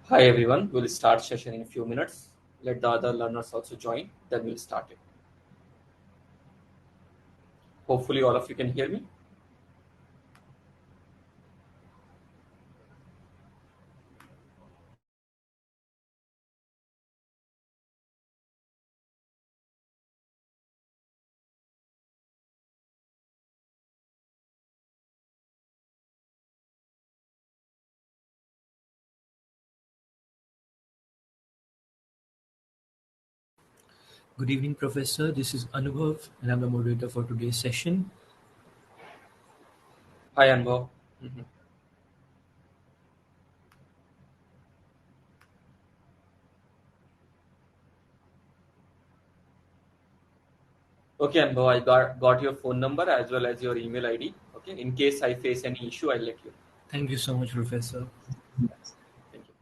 Hi everyone, we'll start session in a few minutes. Let the other learners also join, then we'll start it. Hopefully all of you can hear me. Good evening, Professor. This is Anubhav, and I'm the moderator for today's session. Hi Anbo. Okay Anbo, I got your phone number as well as your email ID. Okay, in case I face any issue, I'll let you know. Thank you so much, Professor. Thank you.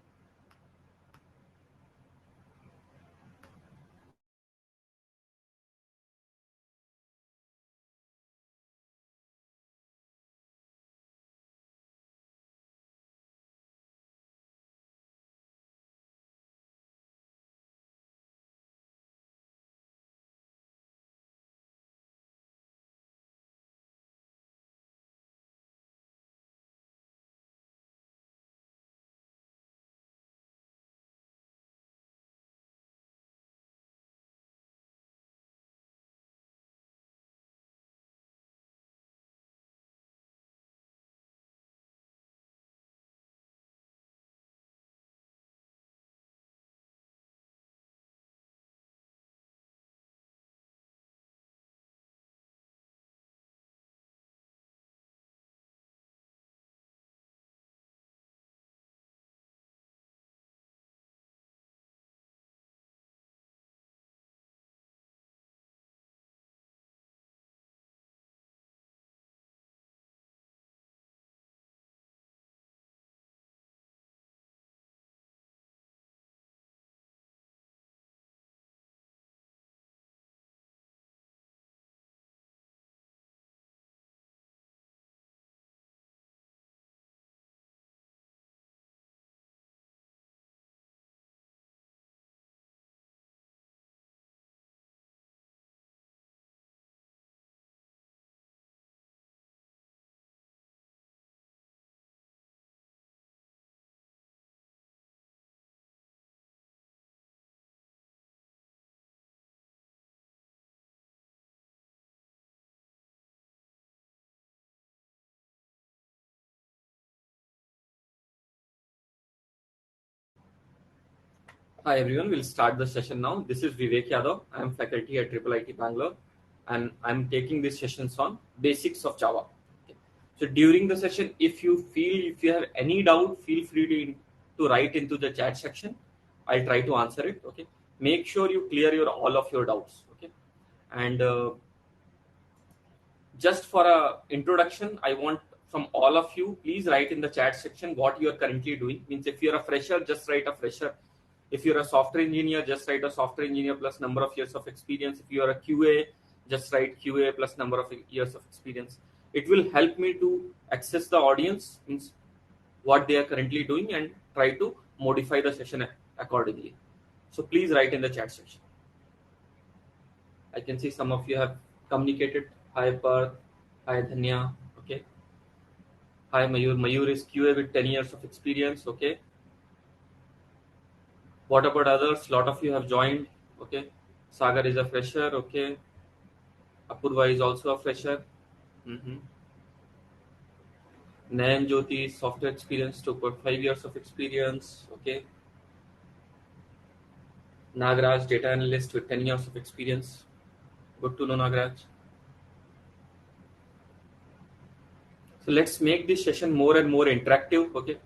Hi everyone, we'll start the session now. This is Vivek Yadav. I'm faculty at Triple IT Bangalore and I'm taking these sessions on basics of Java. Okay. So during the session, if you have any doubt, feel free to write into the chat section. I'll try to answer it. Okay. Make sure you clear all of your doubts. Okay. And just for a introduction, I want from all of you, please write in the chat section what you are currently doing. Means if you're a fresher, just write a fresher. If you're a software engineer, just write a software engineer plus number of years of experience. If you are a QA, just write QA plus number of years of experience. It will help me to access the audience, means what they are currently doing, and try to modify the session accordingly. So please write in the chat section. I can see some of you have communicated. Hi Parth, hi Dhanya. Okay. Hi Mayur. Mayur is QA with 10 years of experience. Okay. What about others? Lot of you have joined. Okay. Sagar is a fresher. Okay. Apurva is also a fresher. Mm-hmm. Nayan Jyoti, software experience, 2.5 years of experience. Okay. Nagraj, data analyst with 10 years of experience. Good to know, Nagraj. So let's make this session more and more interactive. Okay.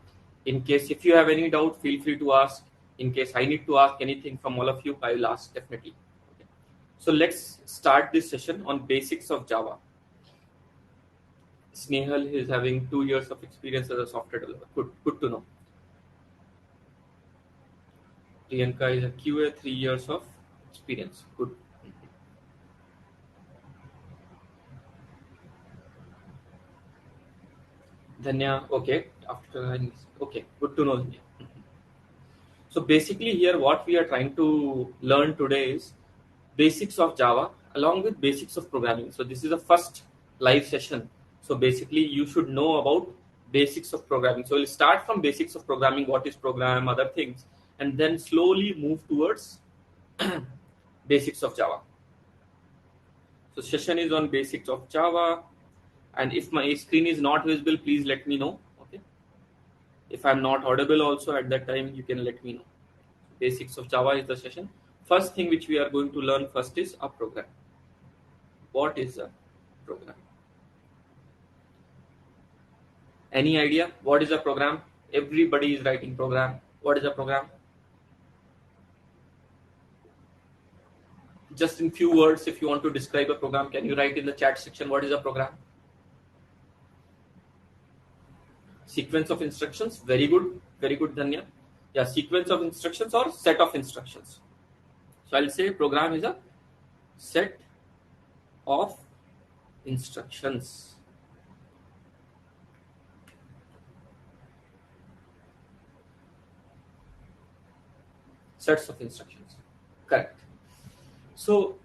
In case if you have any doubt, feel free to ask. In case I need to ask anything from all of you, I will ask definitely. Okay. So let's start this session on basics of Java. Snehal is having 2 years of experience as a software developer. Good to know. Priyanka is a QA, 3 years of experience. Good. Dhanya, okay. Okay, good to know. Dhanya. So basically here what we are trying to learn today is basics of Java along with basics of programming. So this is the first live session. So basically you should know about basics of programming. So we'll start from basics of programming, what is program, other things, and then slowly move towards basics of Java. So session is on basics of Java, and if my screen is not visible, please let me know. Okay. If I'm not audible also at that time, you can let me know. Basics of Java is the session. First thing which we are going to learn first is a program. What is a program? Any idea? What is a program? Everybody is writing program. What is a program? Just in few words, if you want to describe a program, can you write in the chat section what is a program? Sequence of instructions. Very good, Dhanya. Yeah, sequence of instructions or set of instructions. So I'll say program is a set of instructions. Sets of instructions. Correct. So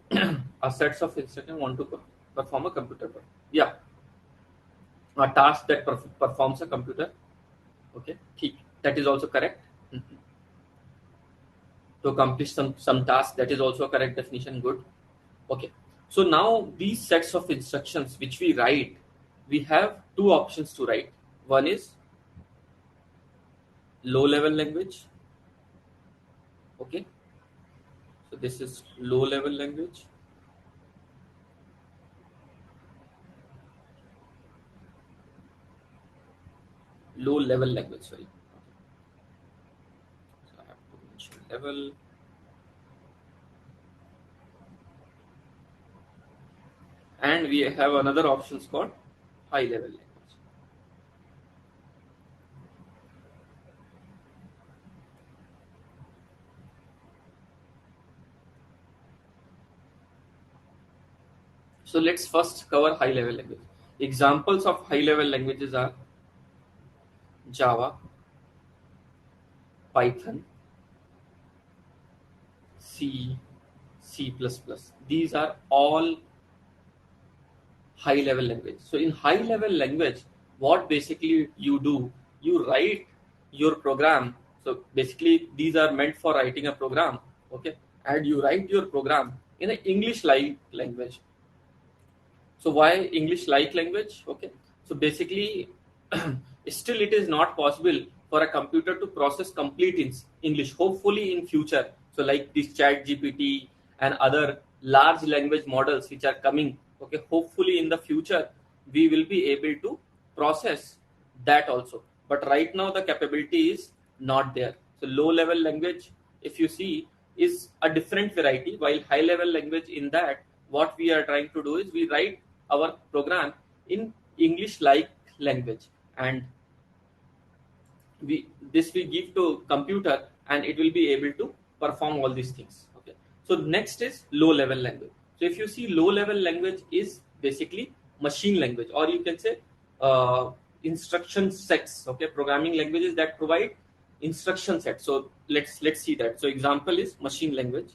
a sets of instructions want to perform a computer work. Yeah. A task that performs a computer. Okay. That is also correct. To accomplish some task, that is also a correct definition. Good. Okay. So now these sets of instructions which we write, we have two options to write. One is low level language. Okay. So this is low level language. Low level language, sorry. So I have to mention level. And we have another option called high level language. So let's first cover high level language. Examples of high level languages are Java, Python, C, C++. These are all high level language. So in high level language, what basically you do, you write your program. So basically these are meant for writing a program. Okay. And you write your program in an English-like language. So why English-like language? Okay. So basically, still it is not possible for a computer to process complete in English. Hopefully in future, so like this ChatGPT and other large language models which are coming. Okay. Hopefully in the future, we will be able to process that also. But right now the capability is not there. So low level language, if you see, is a different variety, while high level language, in that what we are trying to do is we write our program in English-like language, and we give to computer, and it will be able to perform all these things. Okay. So next is low-level language. So if you see, low-level language is basically machine language, or you can say instruction sets. Okay, programming languages that provide instruction sets. So let's see that. So example is machine language.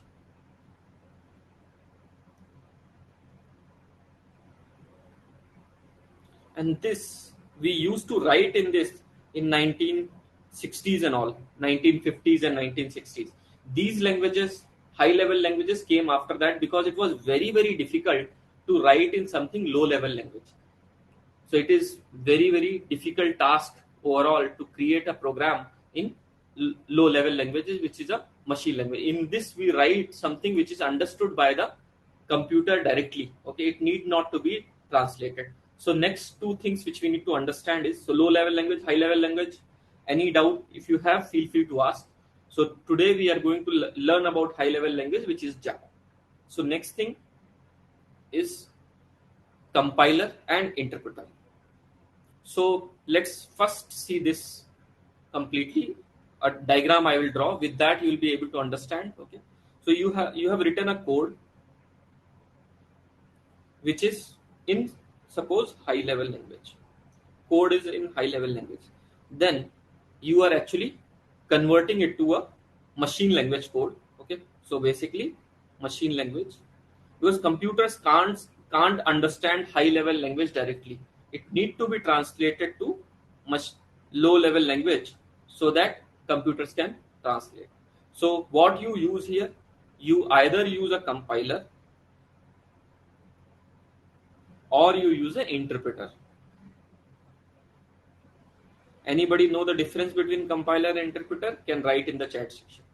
And this we used to write in this in 1960s and all, 1950s and 1960s. These languages, high level languages, came after that because it was very, very difficult to write in something low level language. So it is very, very difficult task overall to create a program in low level languages, which is a machine language. In this we write something which is understood by the computer directly. Okay, it need not to be translated. So next two things which we need to understand is, so low level language, high level language. Any doubt if you have, feel free to ask. So today we are going to learn about high level language, which is Java. So next thing is compiler and interpreter. So let's first see this completely. A diagram I will draw. With that you will be able to understand. Okay. So you have written a code which is in, suppose, high level language. Code is in high level language. Then you are actually converting it to a machine language code. Okay, so basically machine language, because computers can't understand high level language directly. It need to be translated to much low level language so that computers can translate. So what you use here, you either use a compiler or you use an interpreter. Anybody know the difference between compiler and interpreter? Can write in the chat section.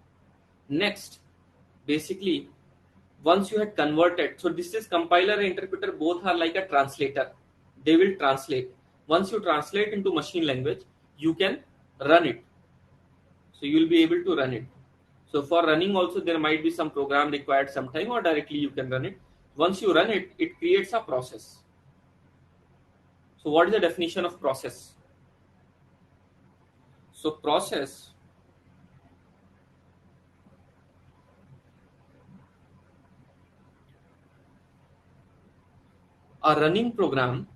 Next, basically, once you had converted, so this is compiler and interpreter, both are like a translator. They will translate. Once you translate into machine language, you can run it. So you will be able to run it. So for running also, there might be some program required sometime, or directly you can run it. Once you run it, it creates a process. So what is the definition of process? So process, a running program.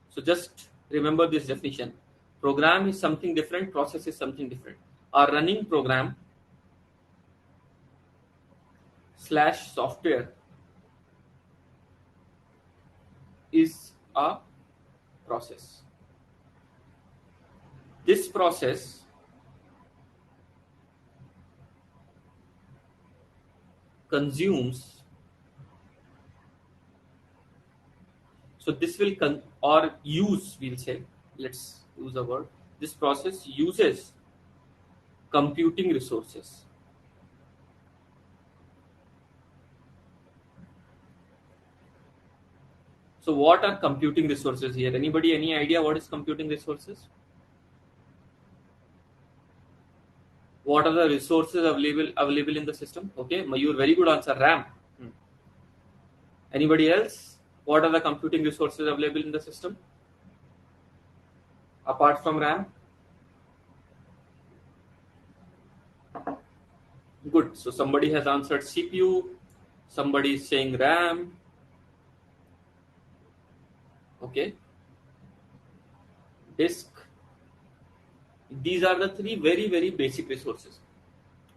So just remember this definition. Program is something different, process is something different. A running program / software is a process. This process consumes, so this will or use, we'll say, let's use a word, this process uses computing resources. So what are computing resources here? Anybody, any idea what is computing resources? What are the resources available in the system? Okay, Mayur, very good answer, RAM. Anybody else? What are the computing resources available in the system apart from RAM? Good. So somebody has answered CPU. Somebody is saying RAM. Okay. Disk. These are the three very, very basic resources.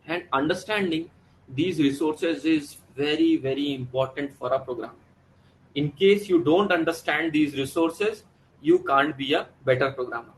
And understanding these resources is very, very important for a program. In case you don't understand these resources, you can't be a better programmer.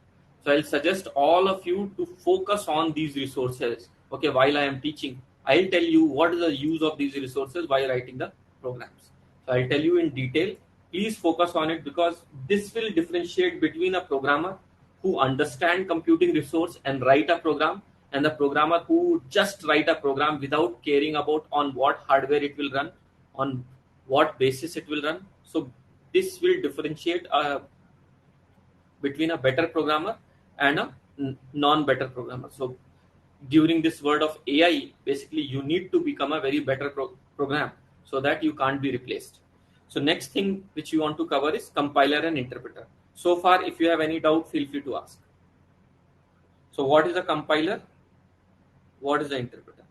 So I'll suggest all of you to focus on these resources. Okay, while I am teaching, I'll tell you what is the use of these resources while writing the programs. So I'll tell you in detail. Please focus on it, because this will differentiate between a programmer who understand computing resource and write a program, and the programmer who just write a program without caring about on what hardware it will run, on what basis it will run. So this will differentiate between a better programmer and a non-better programmer. So during this world of AI, basically you need to become a very better program so that you can't be replaced. So next thing which you want to cover is compiler and interpreter. So far, if you have any doubt, feel free to ask. So what is a compiler? What is the interpreter?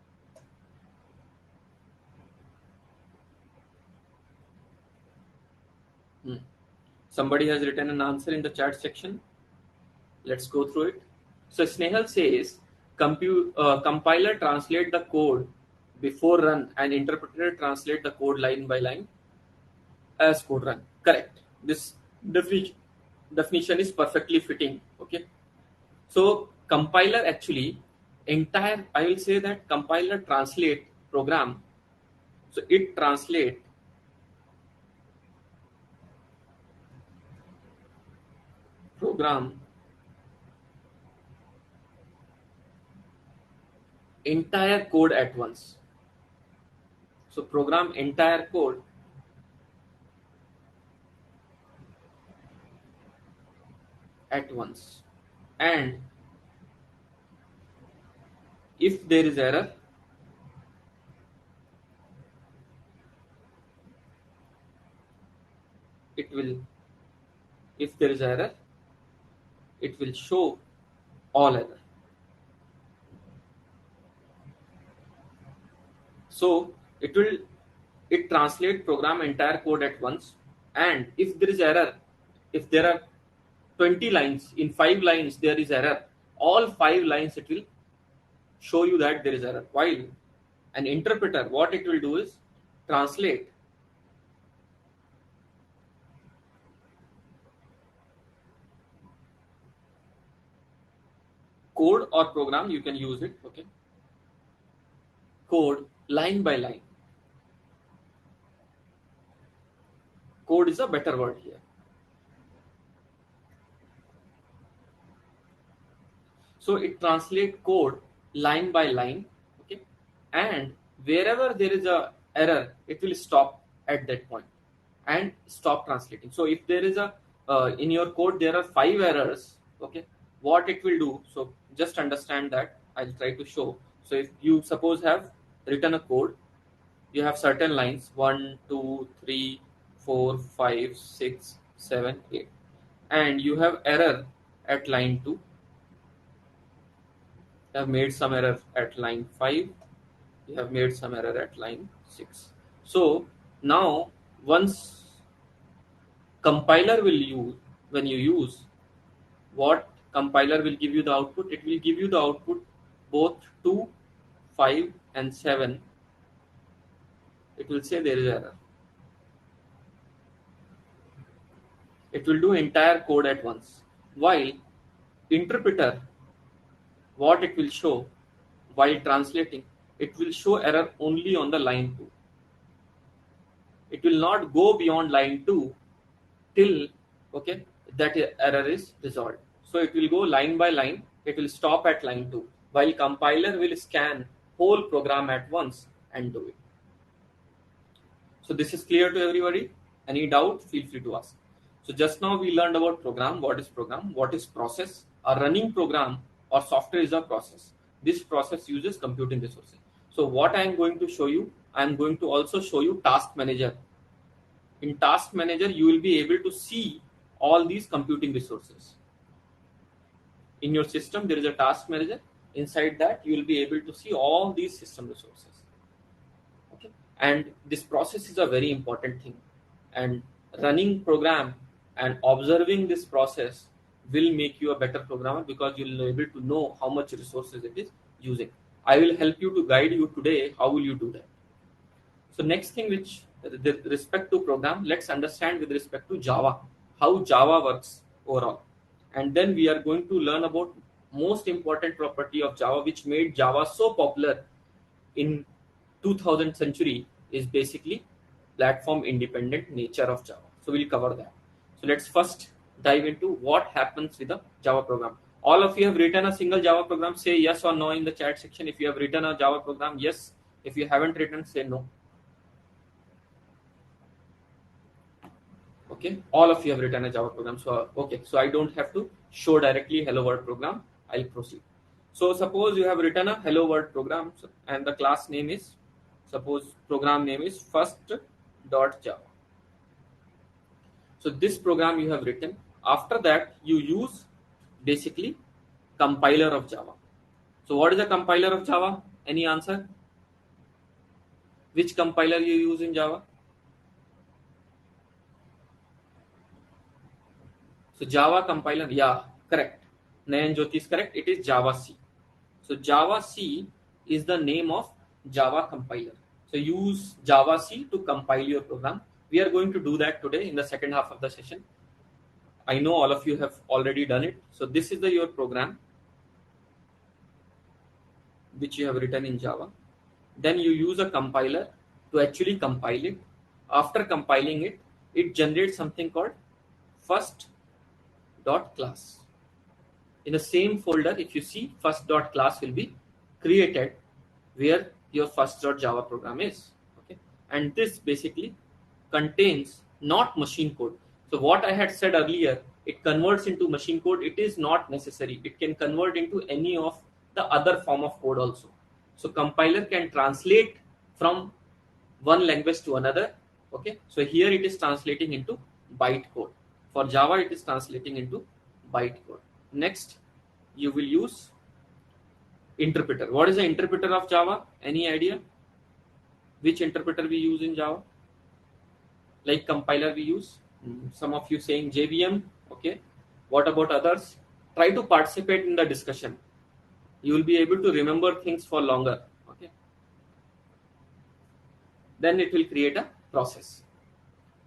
Somebody has written an answer in the chat section. Let's go through it. So Snehal says, compiler translate the code before run, and interpreter translate the code line by line as code run. Correct. This definition is perfectly fitting. Okay. So compiler actually I will say that compiler translate program. So it translate program entire code at once. So program entire code at once, and if there is error, it will show all error. So it translate program entire code at once, and if there is error, if there are 20 lines, in 5 lines there is error, all 5 lines it will show you that there is error. While an interpreter, what it will do is translate code or program, you can use it, okay, code line by line. Code is a better word here. So it translates code line by line, okay, and wherever there is a error, it will stop at that point and stop translating. So if there is a in your code there are 5 errors, okay, what it will do? So just understand that. I'll try to show. So if you suppose have written a code, you have certain lines 1, 2, 3, 4, 5, 6, 7, 8, and you have error at line 2. You have made some error at line 5, you have made some error at line 6. So now once compiler will use, when you use, what compiler will give you the output? It will give you the output both 2, 5 and 7. It will say there is error. It will do entire code at once. While interpreter, what it will show while translating, it will show error only on the line 2. It will not go beyond line 2 till, okay, that error is resolved. So it will go line by line. It will stop at line 2, while compiler will scan whole program at once and do it. So this is clear to everybody? Any doubt? Feel free to ask. So just now we learned about program. What is program? What is process? A running program or software is a process. This process uses computing resources. So what I am going to show you, I am going to also show you task manager. In task manager, you will be able to see all these computing resources. In your system, there is a task manager. Inside that, you will be able to see all these system resources. Okay, and this process is a very important thing. And running program and observing this process will make you a better programmer, because you will be able to know how much resources it is using. I will help you to guide you today. How will you do that? So next thing, which with respect to program, let's understand with respect to Java, how Java works overall. And then we are going to learn about most important property of Java, which made Java so popular in 2000th century, is basically platform independent nature of Java. So we'll cover that. So let's first dive into what happens with a Java program. All of you have written a single Java program. Say yes or no in the chat section. If you have written a Java program, yes. If you haven't written, say no. Okay, all of you have written a Java program. So okay, so I don't have to show directly hello world program. I'll proceed. So suppose you have written a hello world program, and the class name is, suppose program name is first.java. So this program you have written. After that, you use basically compiler of Java. So what is the compiler of Java? Any answer? Which compiler you use in Java? So Java compiler, yeah, correct. Nayan Jyoti is correct. It is Java C. So Java C is the name of Java compiler. So use Java C to compile your program. We are going to do that today in the second half of the session. I know all of you have already done it. So this is your program which you have written in Java. Then you use a compiler to actually compile it. After compiling it, it generates something called first.class. In the same folder, if you see, first.class will be created where your first.java program is. Okay, and this basically contains not machine code. So what I had said earlier, it converts into machine code. It is not necessary. It can convert into any of the other form of code also. So compiler can translate from one language to another. Okay, so here it is translating into bytecode. For Java, it is translating into bytecode. Next, you will use interpreter. What is the interpreter of Java? Any idea? Which interpreter we use in Java? Like compiler we use? Some of you saying JVM. Okay. What about others? Try to participate in the discussion. You will be able to remember things for longer. Okay. Then it will create a process.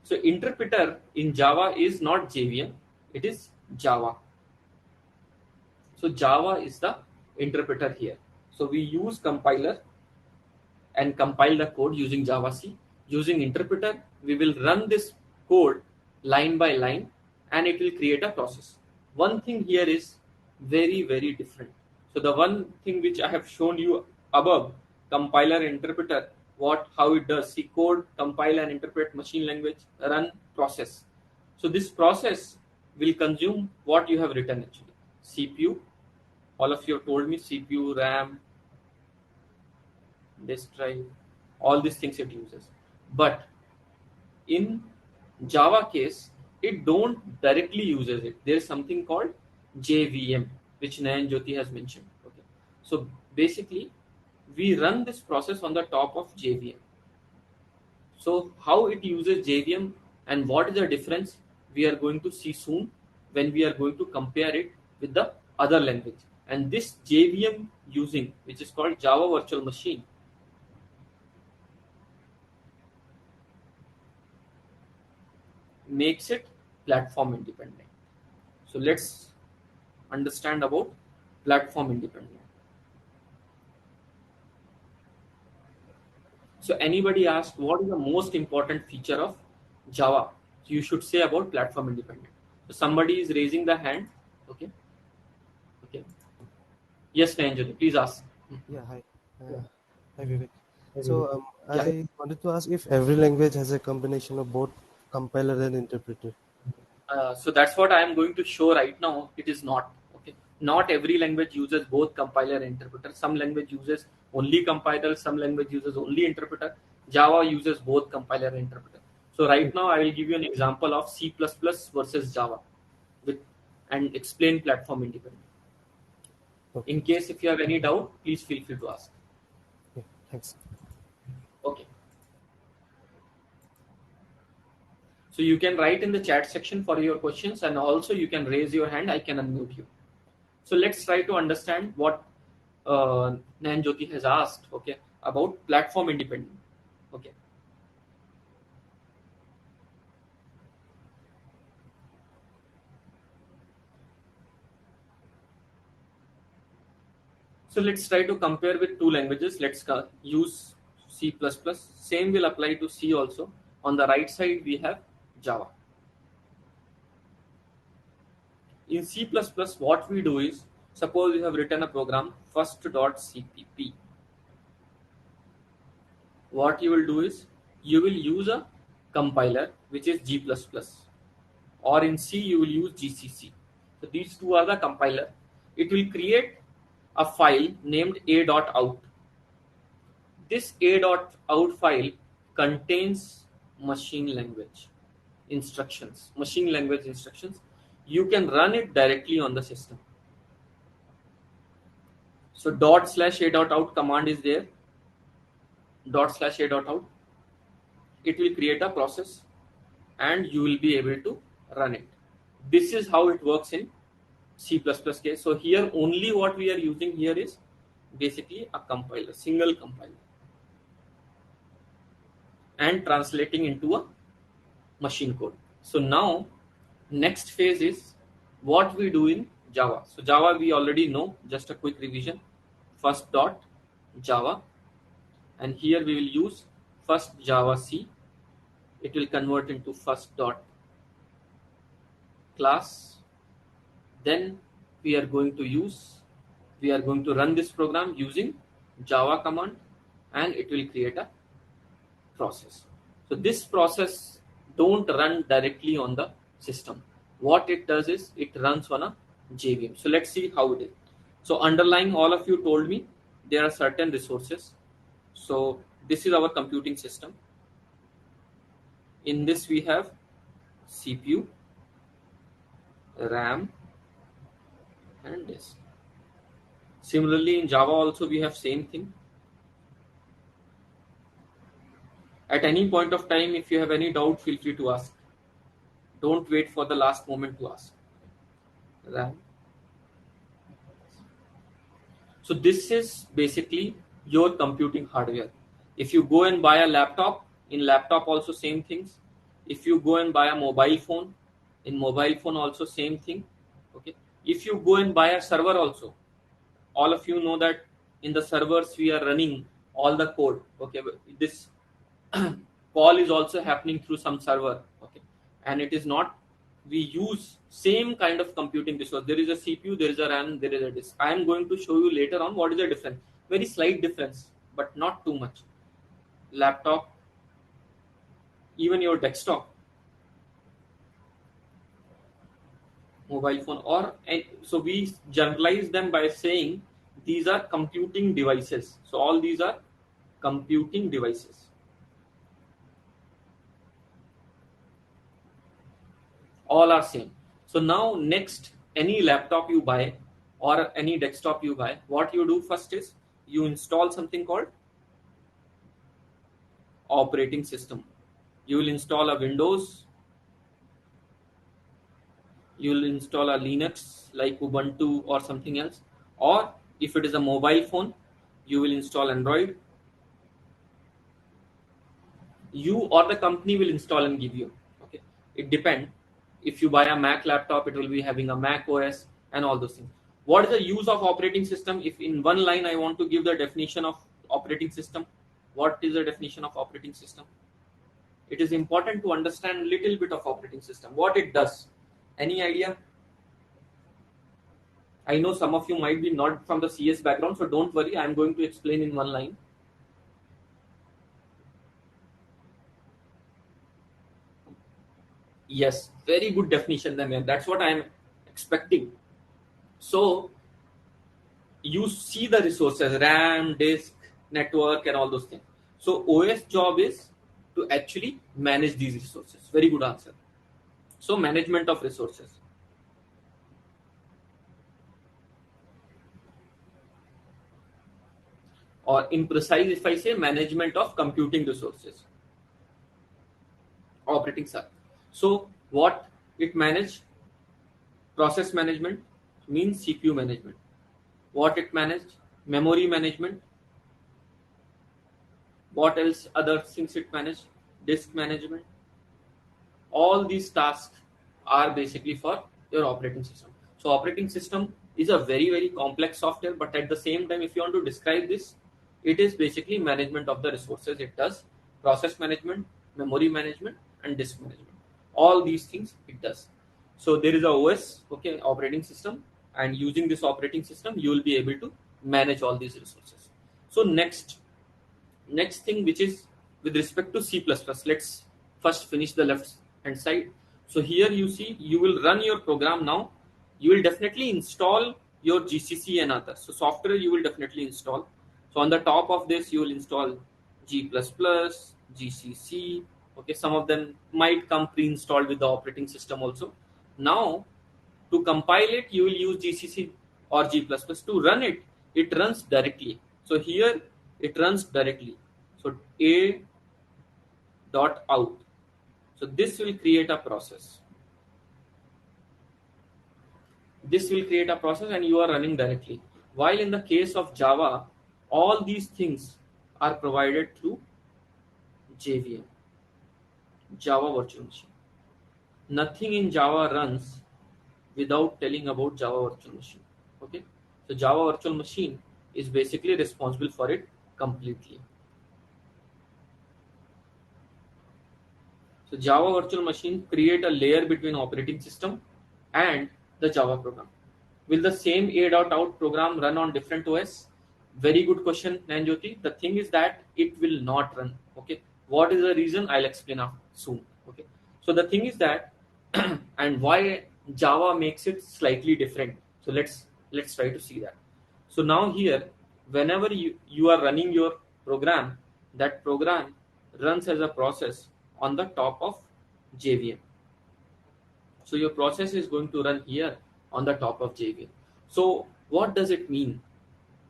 So interpreter in Java is not JVM, it is Java. So Java is the interpreter here. So we use compiler and compile the code using JavaC. Using interpreter, we will run this code line by line and it will create a process. One thing here is very, very different. So the one thing which I have shown you above, compiler interpreter, how it does, see code, compile and interpret, machine language, run, process. So this process will consume what you have written actually. CPU, all of you have told me CPU, RAM, disk drive, all these things it uses. But in Java case, it don't directly uses it. There is something called JVM, which Nayan Jyoti has mentioned. Okay. So basically, we run this process on the top of JVM. So how it uses JVM and what is the difference, we are going to see soon when we are going to compare it with the other language. And this JVM using, which is called Java Virtual Machine, makes it platform independent. So let's understand about platform independent. So anybody asked what is the most important feature of Java? So you should say about platform independent. So somebody is raising the hand. Okay. Okay. Yes, Nayanjali, please ask. Yeah, hi. Hi, Vivek. So Yeah. I wanted to ask if every language has a combination of both compiler and interpreter. So that's what I am going to show right now. It is not. Okay. Not every language uses both compiler and interpreter. Some language uses only compiler, some language uses only interpreter. Java uses both compiler and interpreter. So right now I will give you an example of C++ versus Java and explain platform independent. Okay. In case if you have any doubt, please feel free to ask. Yeah, thanks. Okay. So you can write in the chat section for your questions and also you can raise your hand. I can unmute you. So let's try to understand what Nayan Jyoti has asked, okay, about platform independent. Okay. So let's try to compare with two languages. Let's use C++. Same will apply to C also. On the right side, we have Java. In C++, what we do is, suppose you have written a program first.cpp. What you will do is, you will use a compiler, which is G++. Or in C, you will use GCC. So these two are the compiler. It will create a file named a.out. This a.out file contains machine language instructions. You can run it directly on the system. So /a.out command is there. /a.out. It will create a process and you will be able to run it. This is how it works in C++ case. So here only what we are using here is basically a compiler, single compiler, and translating into a machine code. So now next phase is what we do in Java. So Java we already know, just a quick revision. First dot Java, and here we will use first Java C. It will convert into first dot class. Then we are going to run this program using Java command and it will create a process. So this process don't run directly on the system. What it does is it runs on a JVM. So let's see how it is. So underlying, all of you told me there are certain resources. So this is our computing system. In this we have CPU, RAM, and disk. Similarly, in Java also we have same thing. At any point of time, if you have any doubt, feel free to ask. Don't wait for the last moment to ask. RAM. So So this is basically your computing hardware. If you go and buy a laptop, in laptop also same things. If you go and buy a mobile phone, in mobile phone also same thing. Okay. If you go and buy a server also, all of you know that in the servers we are running all the code. Okay. This call is also happening through some server. Okay. And it is not, we use same kind of computing resource. There is a CPU, there is a RAM, there is a disk. I am going to show you later on what is the difference. Very slight difference, but not too much. Laptop, even your desktop, mobile phone, so we generalize them by saying these are computing devices. So all these are computing devices. All are same. So now next, any laptop you buy or any desktop you buy, what you do first is you install something called operating system. You will install a Windows, you will install a Linux like Ubuntu or something else, or if it is a mobile phone, you will install Android. You or the company will install and give you. Okay, it depends. If you buy a Mac laptop, it will be having a Mac OS and all those things. What is the use of operating system? If in one line I want to give the definition of operating system, what is the definition of operating system? It is important to understand a little bit of operating system, what it does. Any idea? I know some of you might be not from the CS background, so don't worry, I am going to explain in one line. Yes, very good definition then. That's what I am expecting. So you see the resources, RAM, disk, network, and all those things. So OS job is to actually manage these resources. Very good answer. So management of resources. Or in precise, if I say management of computing resources. Operating system. So what it manage? Process management means CPU management. What it managed? Memory management. What else? Other things it managed? Disk management. All these tasks are basically for your operating system. So operating system is a very, very complex software, but at the same time, if you want to describe this, it is basically management of the resources. It does process management, memory management, and disk management. All these things it does. So there is a OS, okay, operating system, and using this operating system, you will be able to manage all these resources. So next thing, which is with respect to C++, let's first finish the left hand side. So here you see, you will run your program now. You will definitely install your GCC and others. So software you will definitely install. So on the top of this, you will install G++, GCC. Okay, some of them might come pre-installed with the operating system also. Now, to compile it, you will use GCC or G++. To run it, it runs directly. So here, it runs directly. So a.out. So this will create a process. This will create a process and you are running directly. While in the case of Java, all these things are provided through JVM, Java Virtual Machine. Nothing in Java runs without telling about Java Virtual Machine. Okay, so Java Virtual Machine is basically responsible for it completely. So Java Virtual Machine create a layer between operating system and the Java program. Will the same a.out program run on different OS? Very good question, Nanjoti. The thing is that it will not run. Okay, what is the reason? I'll explain soon. Okay, so the thing is that and why Java makes it slightly different. So let's try to see that. So now here, whenever you are running your program, that program runs as a process on the top of JVM. So your process is going to run here on the top of JVM. So what does it mean?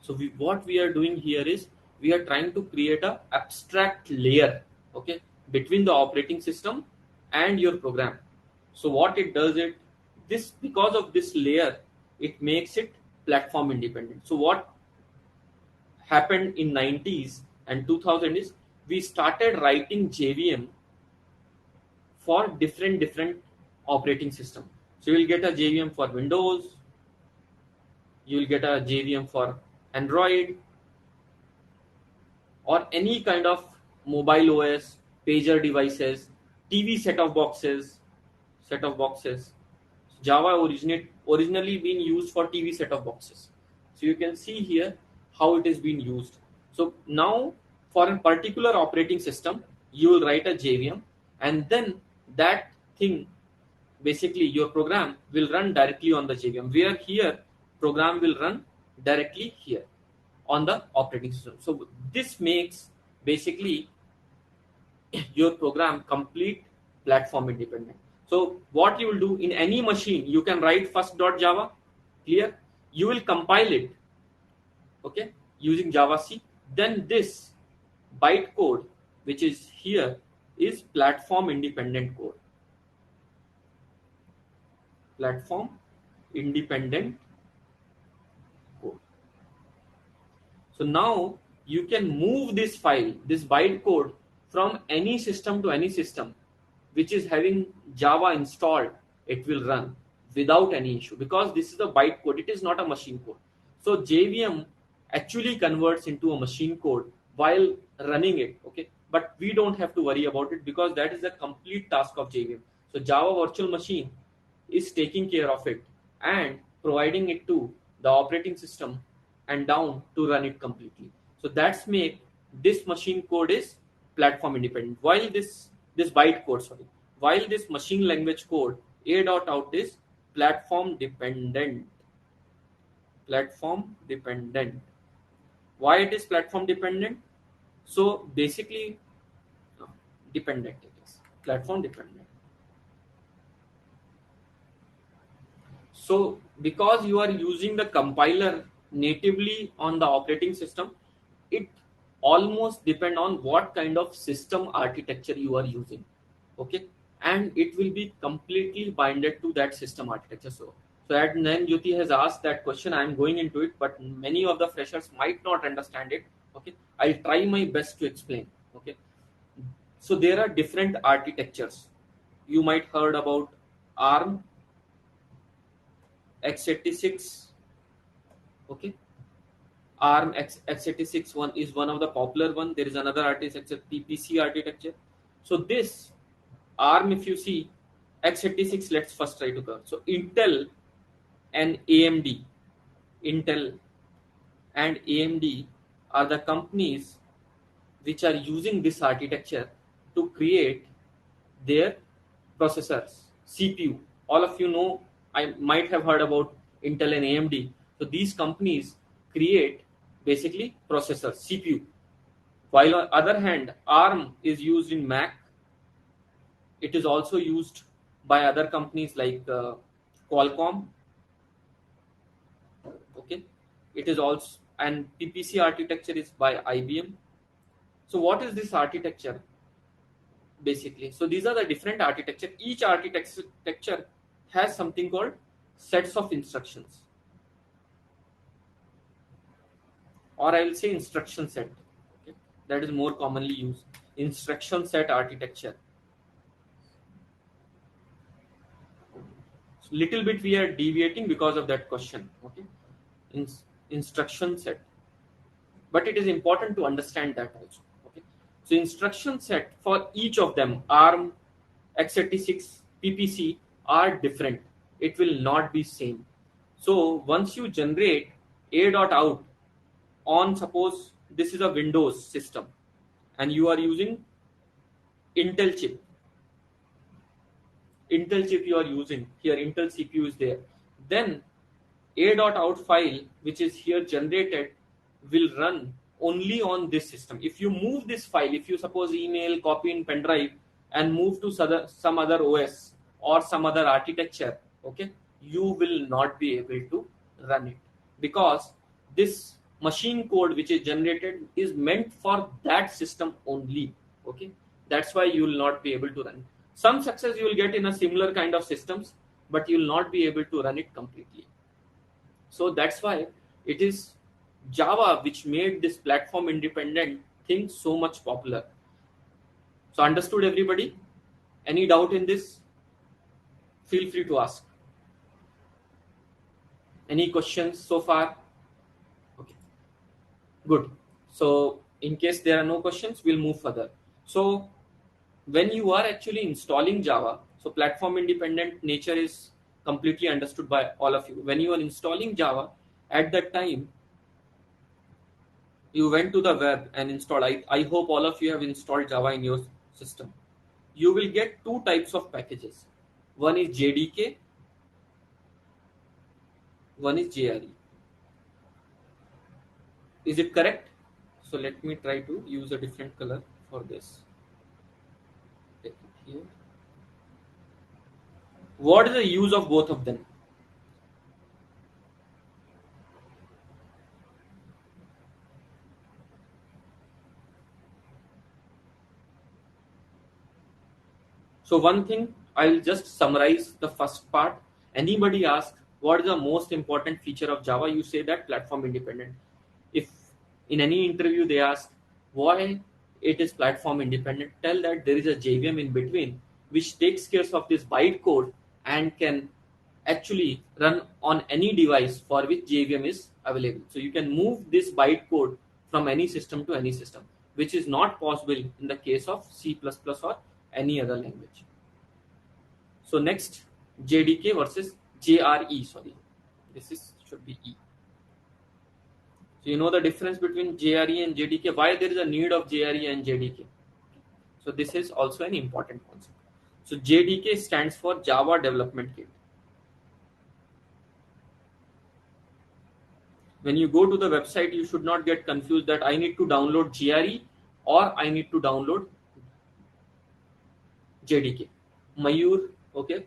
So what we are doing here is we are trying to create a abstract layer, okay, between the operating system and your program. So what it does because of this layer, it makes it platform independent. So what happened in 90s and 2000 is we started writing JVM for different operating system. So you'll get a JVM for Windows, you'll get a JVM for Android, or any kind of mobile OS, pager devices, TV set-of boxes. Java originally been used for TV set-of boxes. So you can see here how it is being used. So now for a particular operating system, you will write a JVM, and then that thing, basically your program will run directly on the JVM, where here program will run directly here on the operating system. So this makes basically your program complete platform independent. So what you will do in any machine, you can write first.java, clear? You will compile it, okay, using Javac. Then this bytecode, which is here, is platform independent code. Platform independent code. So now you can move this file, this bytecode, from any system to any system which is having Java installed. It will run without any issue, because this is a bytecode, it is not a machine code. So JVM actually converts into a machine code while running it, okay, but we don't have to worry about it because that is the complete task of JVM. So Java virtual machine is taking care of it and providing it to the operating system and down to run it completely. So that's make this machine code is platform independent, while this bytecode, while this machine language code a.out is platform dependent. Platform dependent. Why it is platform dependent? So basically, dependent it is platform dependent. So because you are using the compiler natively on the operating system, it almost depend on what kind of system architecture you are using, okay, and it will be completely binded to that system architecture. So at then Jyoti has asked that question, I am going into it, but many of the freshers might not understand it, okay. I'll try my best to explain, okay. So there are different architectures. You might heard about ARM, x86, okay. ARM x86 one is one of the popular one. There is another architecture, PPC architecture. So this ARM, if you see x86, let's first try to cover. So Intel and AMD are the companies which are using this architecture to create their processors, CPU. All of you know, I might have heard about Intel and AMD. So these companies create basically processors, CPU. While on the other hand, ARM is used in Mac. It is also used by other companies like Qualcomm. Okay, it is also, and PPC architecture is by IBM. So what is this architecture basically? So these are the different architecture. Each architecture has something called sets of instructions, or I will say instruction set. Okay? That is more commonly used. Instruction set architecture. So little bit we are deviating because of that question. Okay, instruction set, but it is important to understand that also. Okay, so instruction set for each of them, ARM, x86, PPC, are different. It will not be same. So once you generate a.out on, suppose this is a Windows system and you are using Intel chip you are using here, Intel CPU is there, then a.out file which is here generated will run only on this system. If you move this file, if you suppose email, copy in pen drive and move to some other OS or some other architecture, okay, you will not be able to run it, because this machine code which is generated is meant for that system only, okay. That's why you will not be able to run. Some success you will get in a similar kind of systems, but you will not be able to run it completely. So that's why it is Java, which made this platform independent thing so much popular. So understood everybody? Any doubt in this? Feel free to ask. Any questions so far? Okay, good. So in case there are no questions, we'll move further. So when you are actually installing Java, so platform independent nature is completely understood by all of you. When you are installing Java, at that time, you went to the web and installed. I hope all of you have installed Java in your system. You will get two types of packages. One is JDK, one is JRE. Is it correct? So let me try to use a different color for this. Take it here. What is the use of both of them? So one thing, I'll just summarize the first part. Anybody asks what is the most important feature of Java, you say that platform independent. If in any interview they ask why it is platform independent, tell that there is a JVM in between which takes care of this bytecode and can actually run on any device for which JVM is available. So you can move this bytecode from any system to any system, which is not possible in the case of C++ or any other language. So next, JDK versus JRE. Sorry, this should be E. So you know the difference between JRE and JDK. Why there is a need of JRE and JDK? So this is also an important concept. So JDK stands for Java Development Kit. When you go to the website, you should not get confused that I need to download JRE or I need to download JDK. Mayur, okay,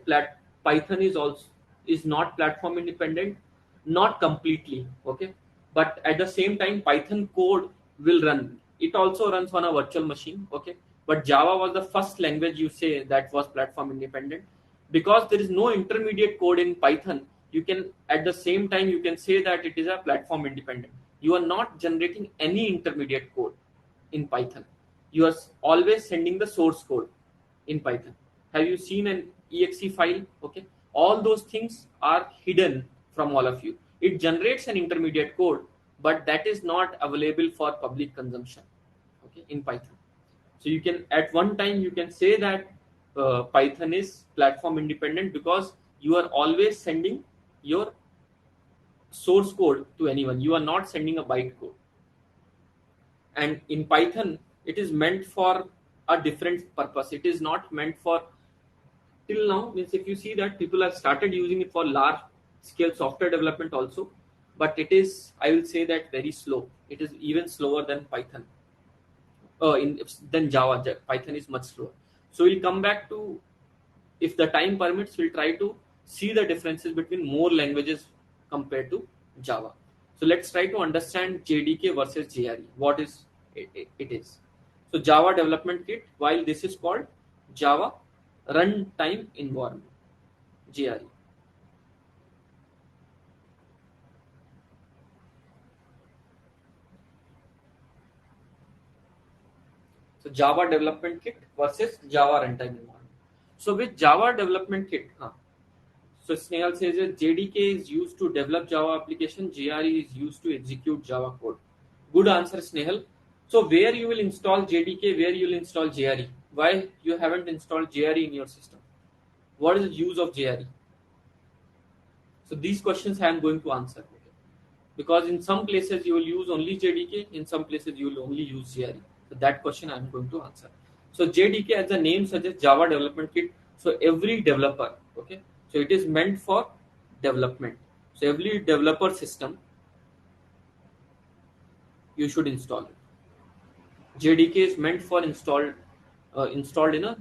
Python is not platform independent, not completely, okay, but at the same time, Python code will run. It also runs on a virtual machine, okay, but Java was the first language you say that was platform independent because there is no intermediate code in Python. You can at the same time you can say that it is a platform independent. You are not generating any intermediate code in Python. You are always sending the source code in Python. Have you seen an exe file? Okay, all those things are hidden from all of you. It generates an intermediate code, but that is not available for public consumption, okay, in Python. So you can at one time you can say that Python is platform independent because you are always sending your source code to anyone. You are not sending a byte code. And in Python, it is meant for a different purpose. It is not meant for till now. Means if you see that people have started using it for large scale software development also, but it is, I will say that very slow. It is even slower than Python. Than Java. Python is much slower. So we'll come back to, if the time permits, we'll try to see the differences between more languages compared to Java. So let's try to understand JDK versus JRE. What is it is. So Java Development Kit, while this is called Java Runtime Environment, JRE. So Java Development Kit versus Java Runtime Environment. So with Java Development Kit, so Snehal says that JDK is used to develop Java application, JRE is used to execute Java code. Good answer, Snehal. So where you will install JDK, where you will install JRE? Why you haven't installed JRE in your system? What is the use of JRE? So these questions I am going to answer. Because in some places you will use only JDK, in some places you will only use JRE. So that question I am going to answer. So JDK, as the name suggests, Java Development Kit. So every developer, okay, so it is meant for development. So every developer system, you should install it. JDK is meant for installed in a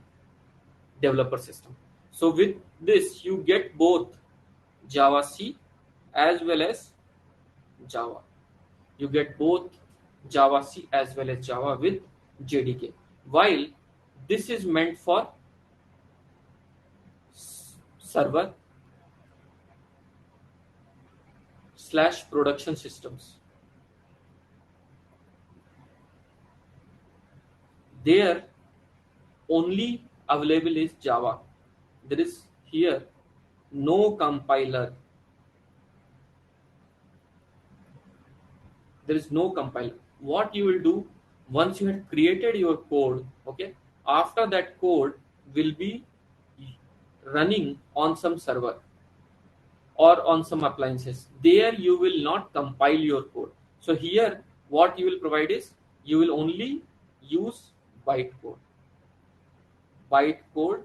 developer system. So with this, you get both Java C as well as Java. You get both Java C as well as Java with JDK. While this is meant for server / production systems. there only available is Java. There is here no compiler. There is no compiler. What you will do once you have created your code, okay, after that code will be running on some server or on some appliances. There you will not compile your code. So here what you will provide is you will only use bytecode. Bytecode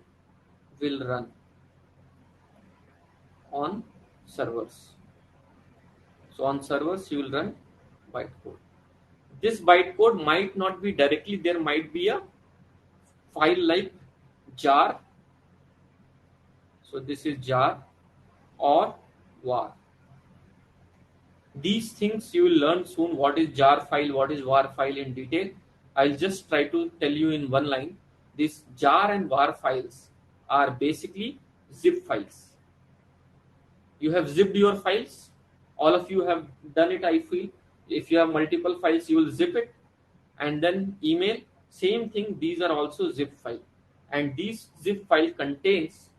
will run on servers. So on servers you will run bytecode. This bytecode might not be directly, there might be a file like jar. So this is jar or var. These things you will learn soon. What is jar file, what is var file in detail. I'll just try to tell you in one line. These jar and var files are basically zip files. You have zipped your files. All of you have done it, I feel. If you have multiple files, you will zip it and then email. Same thing, these are also zip file. And these zip file contains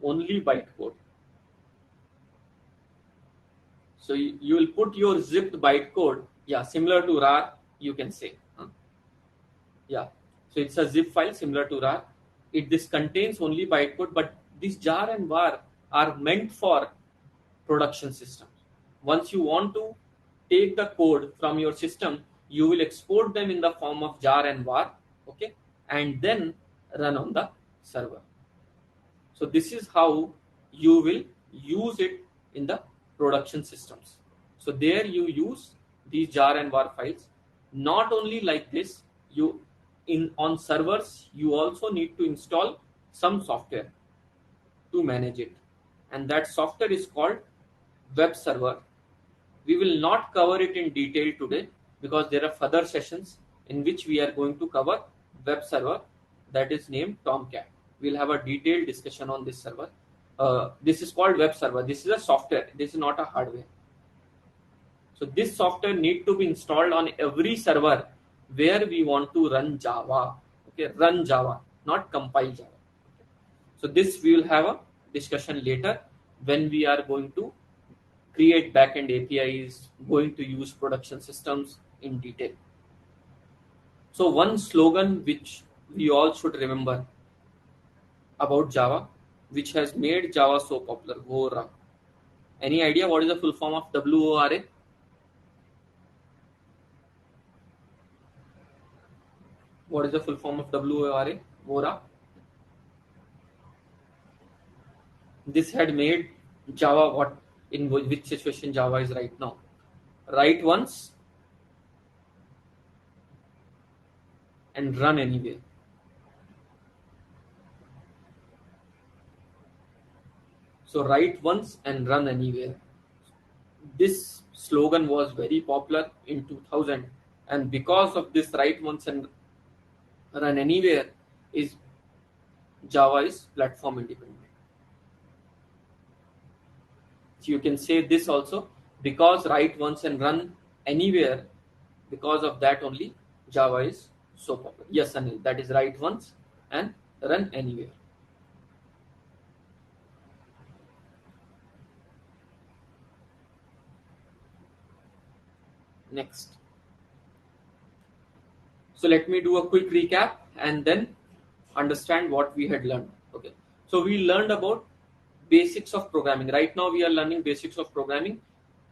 only bytecode. So you will put your zipped bytecode, yeah, similar to RAR, you can say. Yeah, so it's a zip file similar to RAR. This contains only bytecode, but this jar and var are meant for production systems. Once you want to take the code from your system, you will export them in the form of jar and var, okay, and then run on the server. So this is how you will use it in the production systems. So there you use these jar and var files. Not only like this, on servers you also need to install some software to manage it, and that software is called web server. We will not cover it in detail today because there are further sessions in which we are going to cover web server that is named Tomcat. We'll have a detailed discussion on this server. This is called web server. This is a software. This is not a hardware. So this software need to be installed on every server where we want to run Java. Okay, run Java, not compile Java. So this we will have a discussion later when we are going to create backend APIs, going to use production systems in detail. So one slogan which we all should remember about Java, which has made Java so popular, WORA. Any idea what is the full form of WORA? What is the full form of WORA? WORA. This had made Java what, in which situation Java is right now. Write once and run anywhere. So write once and run anywhere. This slogan was very popular in 2000, and because of this write once and run anywhere is Java is platform independent. So you can say this also, because write once and run anywhere, because of that only Java is so popular. Yes, Anil, that is write once and run anywhere. Next. So let me do a quick recap and then understand what we had learned. Okay. So we learned about basics of programming. Right now we are learning basics of programming,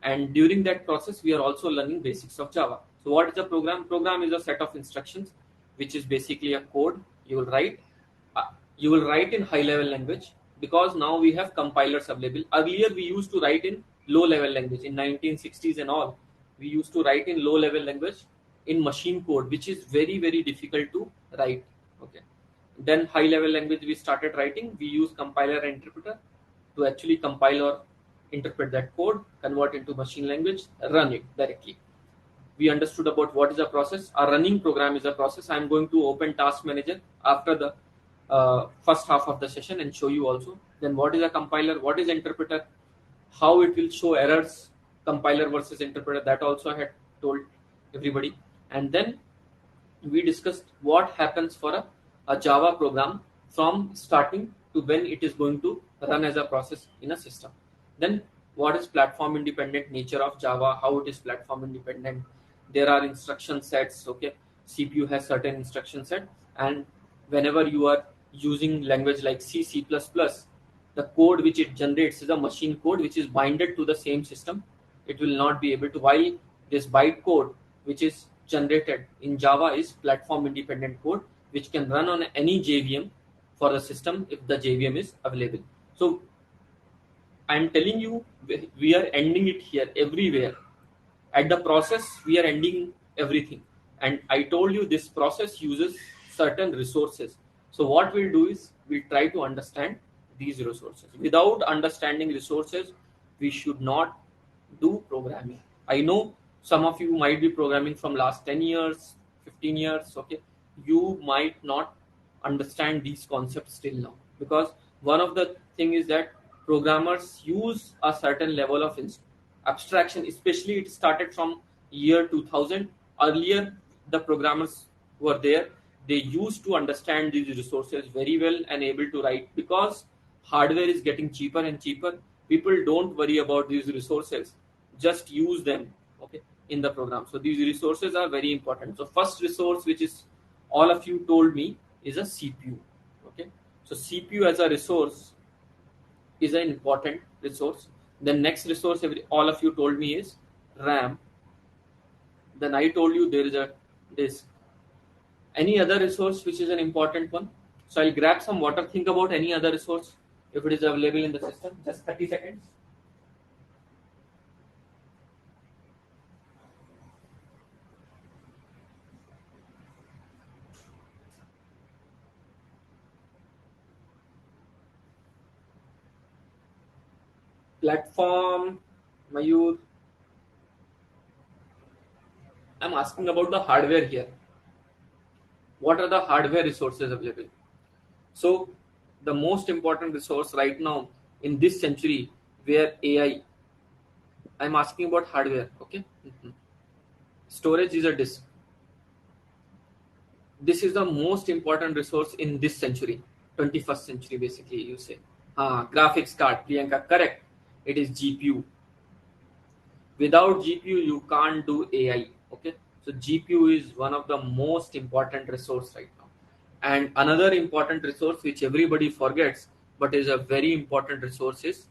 and during that process we are also learning basics of Java. So what is a program? Program is a set of instructions which is basically a code you will write. You will write in high level language because now we have compilers available. Earlier we used to write in low level language in 1960s and all. We used to write in low level language in machine code, which is very, very difficult to write. Okay. Then high level language we started writing. We use compiler and interpreter to actually compile or interpret that code, convert into machine language, run it directly. We understood about what is a process. A running program is a process. I'm going to open Task Manager after the first half of the session and show you also. Then what is a compiler, what is interpreter, how it will show errors, compiler versus interpreter, that also I had told everybody. And then we discussed what happens for a Java program from starting to when it is going to run as a process in a system. Then what is platform independent nature of Java, how it is platform independent. There are instruction sets, okay. CPU has certain instruction set, and whenever you are using language like C++, the code which it generates is a machine code which is binded to the same system. It will not be able to, while this byte code which is generated in Java is platform independent code which can run on any JVM for the system if the JVM is available. So I'm telling you, we are ending it here everywhere. At the process, we are ending everything. And I told you this process uses certain resources. So what we'll do is we'll try to understand these resources. Without understanding resources, we should not do programming. I know some of you might be programming from last 10 years, 15 years, okay. You might not understand these concepts till now, because one of the thing is that programmers use a certain level of abstraction, especially it started from year 2000. Earlier the programmers were there, they used to understand these resources very well and able to write, because hardware is getting cheaper and cheaper. People don't worry about these resources, just use them, okay, in the program. So these resources are very important. So first resource, which is all of you told me, is a CPU, okay. So CPU as a resource is an important resource. The next resource all of you told me is RAM. Then I told you there is a disk. Any other resource which is an important one? So I'll grab some water. Think about any other resource if it is available in the system. Just 30 seconds. Platform, Mayur. I'm asking about the hardware here. What are the hardware resources available? So the most important resource right now in this century, where AI, I'm asking about hardware, okay. Storage is a disk. This is the most important resource in this century, 21st century, basically, you say. Graphics card, Priyanka, correct. It is GPU. Without GPU, you can't do AI, okay. So GPU is one of the most important resource right now. And another important resource which everybody forgets, but is a very important resource, is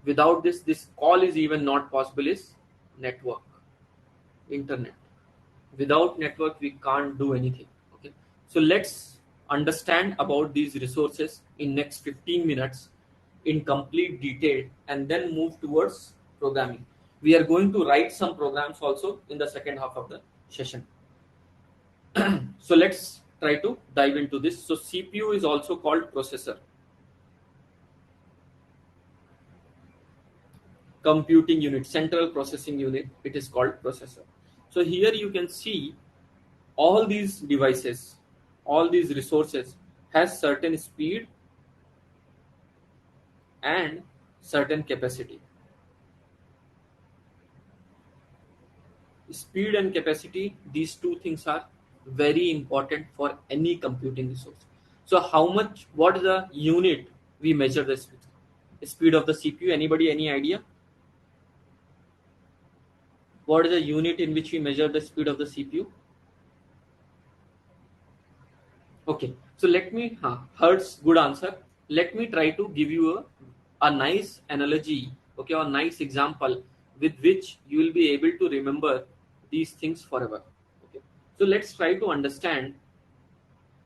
without this call is even not possible, is network, internet. Without network, we can't do anything, okay. So let's understand about these resources in next 15 minutes in complete detail, and then move towards programming. We are going to write some programs also in the second half of the session. So let's try to dive into this. So CPU is also called processor. Computing unit, central processing unit, it is called processor. So here you can see all these devices, all these resources has certain speed and certain capacity. Speed and capacity, these two things are very important for any computing resource. So how much, what is the unit we measure the speed of the CPU? Anybody, any idea? What is the unit in which we measure the speed of the CPU? Okay, so let me, Hertz, good answer. Let me try to give you a nice analogy, okay, or nice example with which you will be able to remember these things forever. Okay, so let's try to understand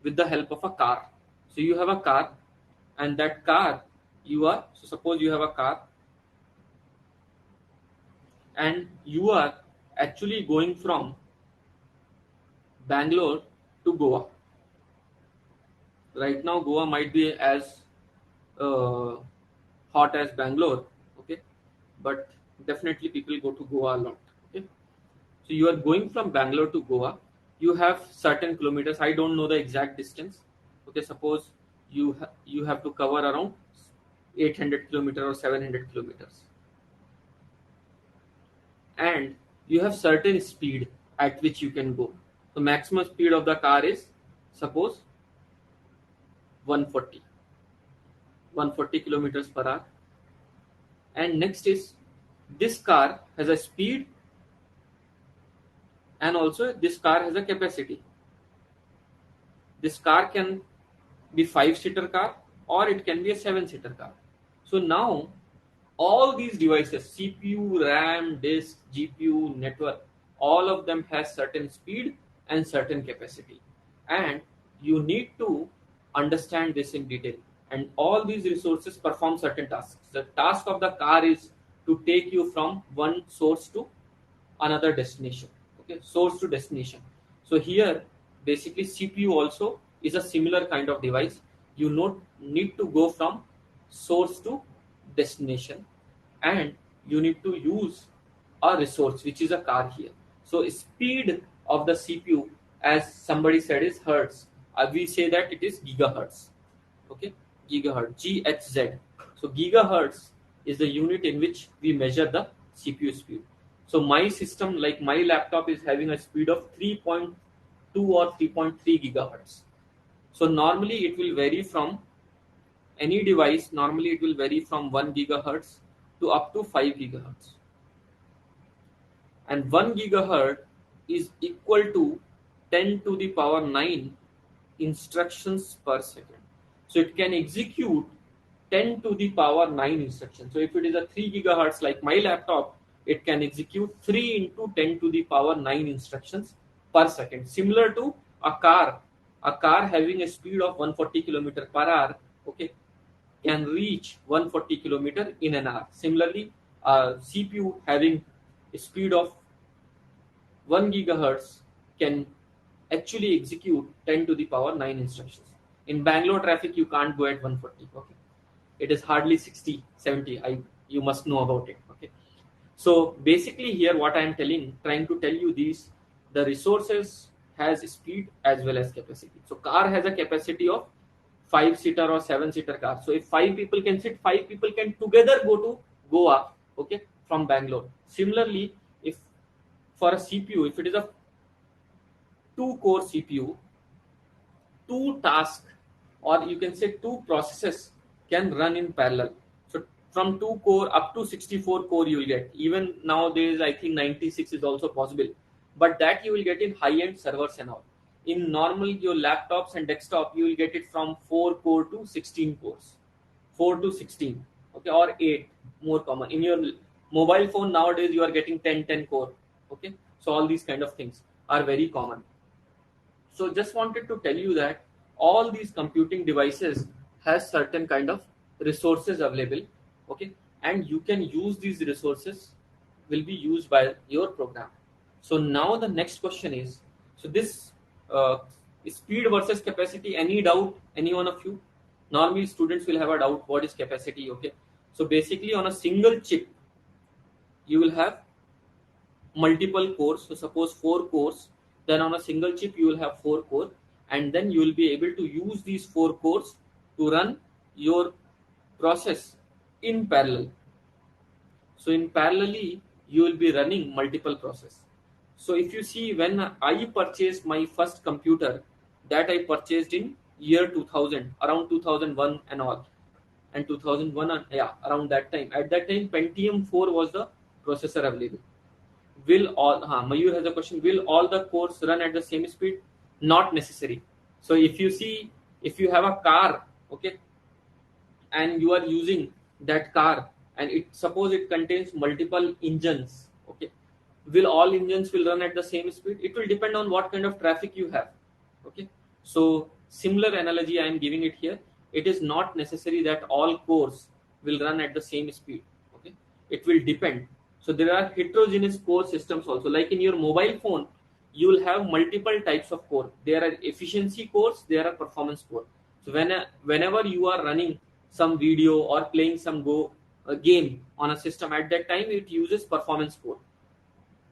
with the help of a car. So you have a car, and that car so suppose you have a car and you are actually going from Bangalore to Goa. Right now Goa might be as hot as Bangalore, okay, but definitely people go to Goa a lot, okay. So you are going from Bangalore to Goa, you have certain kilometers, I don't know the exact distance, okay. Suppose you have to cover around 800 kilometers or 700 kilometers, and you have certain speed at which you can go. The maximum speed of the car is, suppose, 140 kilometers per hour. And next is, this car has a speed and also this car has a capacity. This car can be 5-seater car or it can be a 7-seater car. So now all these devices, CPU, RAM, disk, GPU, network, all of them has certain speed and certain capacity. And you need to understand this in detail. And all these resources perform certain tasks. The task of the car is to take you from one source to another destination. Okay, source to destination. So here, basically CPU also is a similar kind of device. You need to go from source to destination, and you need to use a resource which is a car here. So speed of the CPU, as somebody said, is hertz. We say that it is gigahertz. Okay, gigahertz, GHz. So gigahertz is the unit in which we measure the CPU speed. So my system, like my laptop, is having a speed of 3.2 or 3.3 gigahertz. So normally it will vary from any device. Normally it will vary from 1 gigahertz to up to 5 gigahertz. And 1 gigahertz is equal to 10 to the power 9 instructions per second. So it can execute 10 to the power 9 instructions. So if it is a 3 gigahertz like my laptop, it can execute 3 into 10 to the power 9 instructions per second. Similar to a car having a speed of 140 kilometer per hour, okay, can reach 140 kilometer in an hour. Similarly, CPU having a speed of 1 gigahertz can actually execute 10 to the power 9 instructions. In Bangalore traffic, you can't go at 140. Okay, it is hardly 60, 70. You must know about it. Okay, so basically here what I am trying to tell you the resources has speed as well as capacity. So car has a capacity of 5-seater or 7-seater car. So if 5 people can sit, 5 people can together go to Goa, okay, from Bangalore. Similarly, if for a CPU, if it is a 2-core CPU, 2 tasks, or you can say 2 processes can run in parallel. So from 2 core up to 64 core you will get. Even nowadays I think 96 is also possible, but that you will get in high-end servers and all. In normal your laptops and desktop, you will get it from 4 core to 16 cores, 4 to 16, okay, or 8, more common. In your mobile phone nowadays you are getting 10 core, okay. So all these kind of things are very common. So just wanted to tell you that all these computing devices has certain kind of resources available, okay, and you can use these resources will be used by your program. So now the next question is, so this speed versus capacity, any doubt, any one of you? Normally students will have a doubt, what is capacity, okay. So basically on a single chip you will have multiple cores. So suppose 4 cores, then on a single chip you will have 4 core, and then you will be able to use these 4 cores to run your process in parallel. So in parallelly you will be running multiple processes. So if you see, when I purchased my first computer, that I purchased in year 2000, around 2001 and all, and 2001, around that time. At that time Pentium 4 was the processor available. Mayur has a question, will all the cores run at the same speed? Not necessary. So if you see, if you have a car, okay, and you are using that car, and suppose it contains multiple engines, okay, will all engines will run at the same speed? It will depend on what kind of traffic you have, okay. So similar analogy I am giving it here. It is not necessary that all cores will run at the same speed, okay. It will depend. So there are heterogeneous core systems also. Like in your mobile phone, you will have multiple types of core. There are efficiency cores, there are performance core. So whenever you are running some video or playing some game on a system, at that time it uses performance core.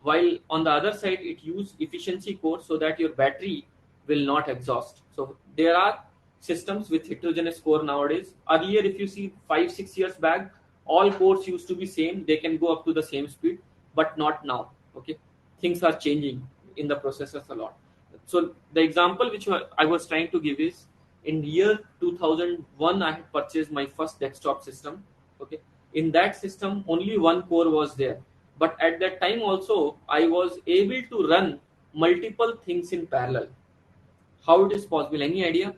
While on the other side, it uses efficiency core so that your battery will not exhaust. So there are systems with heterogeneous core nowadays. Earlier, if you see 5-6 years back, all cores used to be same. They can go up to the same speed, but not now. Okay, things are changing in the processors a lot. So the example which I was trying to give is, in year 2001, I had purchased my first desktop system. Okay, in that system, only one core was there. But at that time also, I was able to run multiple things in parallel. How it is possible? Any idea?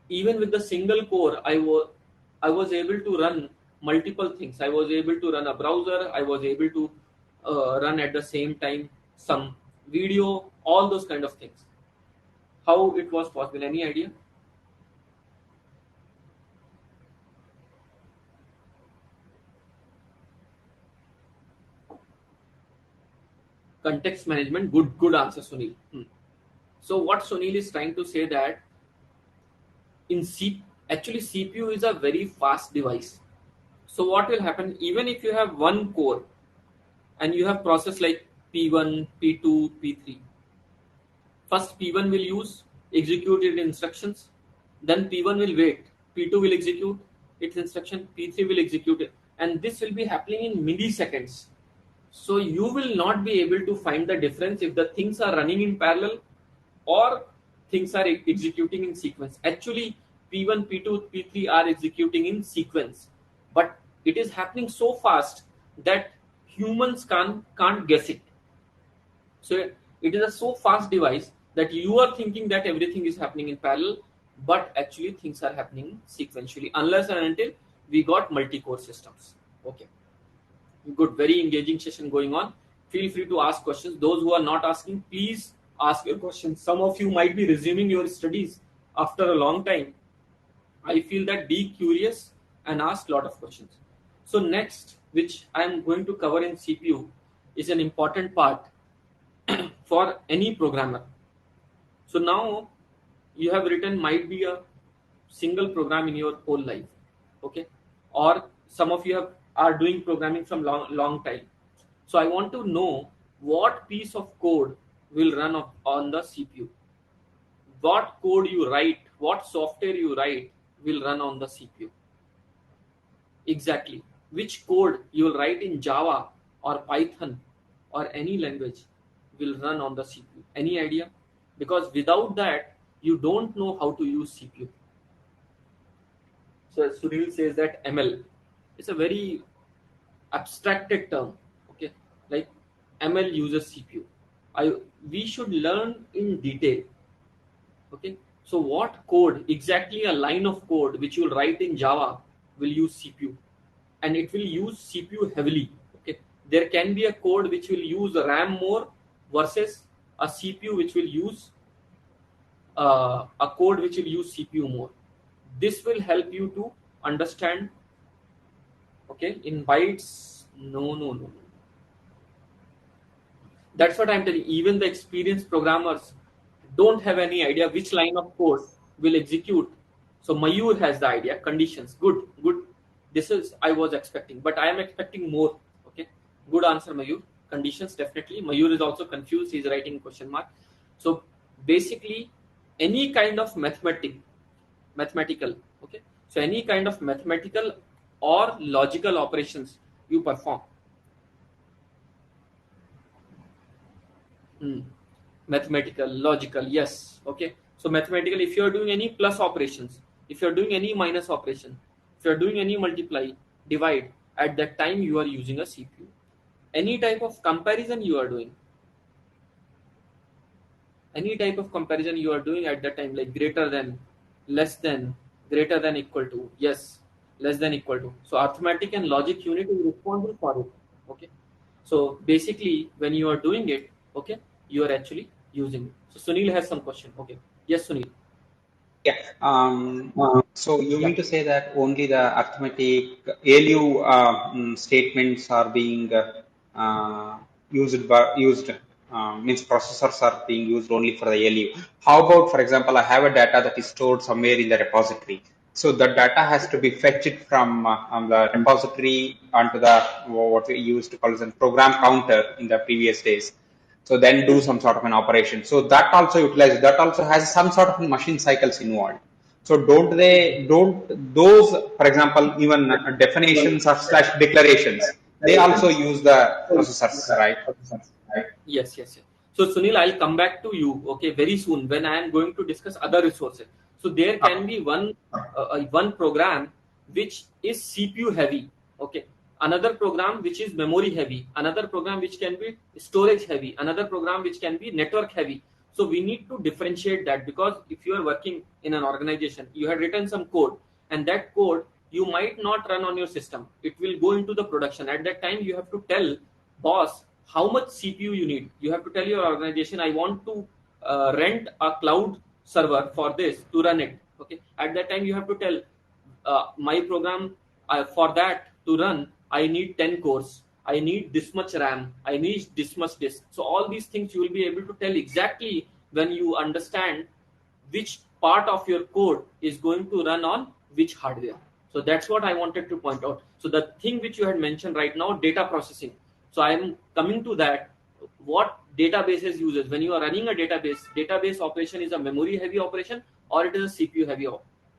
Even with the single core, I was able to run multiple things. I was able to run a browser. I was able to run at the same time some video, all those kind of things. How it was possible? Any idea? Context management. Good answer, Sunil. So what Sunil is trying to say that actually CPU is a very fast device. So what will happen, even if you have one core and you have process like P1, P2, P3, first P1 will use executed instructions, then P1 will wait, P2 will execute its instruction, P3 will execute it, and this will be happening in milliseconds. So you will not be able to find the difference if the things are running in parallel or things are executing in sequence. Actually, P1, P2, P3 are executing in sequence, but it is happening so fast that humans can't guess it. So it is a so fast device that you are thinking that everything is happening in parallel, but actually things are happening sequentially, unless and until we got multi-core systems. Okay, good, very engaging session going on. Feel free to ask questions. Those who are not asking, please ask your questions. Some of you might be resuming your studies after a long time. I feel that be curious and ask a lot of questions. So next, which I am going to cover in CPU, is an important part for any programmer. So now you have written might be a single program in your whole life, okay, or some of you are doing programming from long time. So I want to know what piece of code will run on the CPU. What code you write, what software you write will run on the CPU. Exactly. Which code you will write in Java or Python or any language will run on the CPU. Any idea? Because without that, you don't know how to use CPU. So Sunil says that ML is a very abstracted term. Okay, like ML uses CPU. We should learn in detail. Okay, so what code, exactly a line of code which you will write in Java will use CPU, and it will use CPU heavily. Okay, there can be a code which will use RAM more versus a CPU which will use a code which will use CPU more. This will help you to understand. Okay, in bytes, no. That's what I'm telling. Even the experienced programmers don't have any idea which line of code will execute. So Mayur has the idea. Conditions. Good. This is I was expecting, but I am expecting more. Okay. Good answer, Mayur. Conditions, definitely. Mayur is also confused. He's writing question mark. So basically, any kind of mathematical. Okay. So any kind of mathematical or logical operations you perform. Mathematical, logical, yes. Okay, so mathematical, if you are doing any plus operations, if you are doing any minus operation, if you are doing any multiply, divide, at that time you are using a CPU. Any type of comparison you are doing, at that time, like greater than, less than, greater than, equal to, yes, less than, equal to. So arithmetic and logic unit is responsible for it. Okay, so basically when you are doing it, okay, you are actually using it. So Sunil has some question. Okay, yes, Sunil. Yeah. So you mean to say that only the arithmetic ALU statements are being used means processors are being used only for the ALU. How about, for example, I have a data that is stored somewhere in the repository. So the data has to be fetched from the repository onto the what we used to call as a program counter in the previous days. So then do some sort of an operation. So that also has some sort of machine cycles involved. So don't those, for example, even definitions or /declarations, they also use the processors, right? Yes. So Sunil, I'll come back to you, okay, very soon when I am going to discuss other resources. So there can be one program which is CPU heavy, okay, another program which is memory heavy, another program which can be storage heavy, another program which can be network heavy. So we need to differentiate that, because if you are working in an organization, you have written some code, and that code you might not run on your system. It will go into the production. At that time, you have to tell boss how much CPU you need. You have to tell your organization, I want to rent a cloud server for this to run it. Okay. At that time, you have to tell my program for that to run, I need 10 cores. I need this much RAM. I need this much disk. So all these things you will be able to tell exactly when you understand which part of your code is going to run on which hardware. So that's what I wanted to point out. So the thing which you had mentioned right now, data processing. So I am coming to that. What databases uses when you are running a database operation is a memory heavy operation or it is a CPU heavy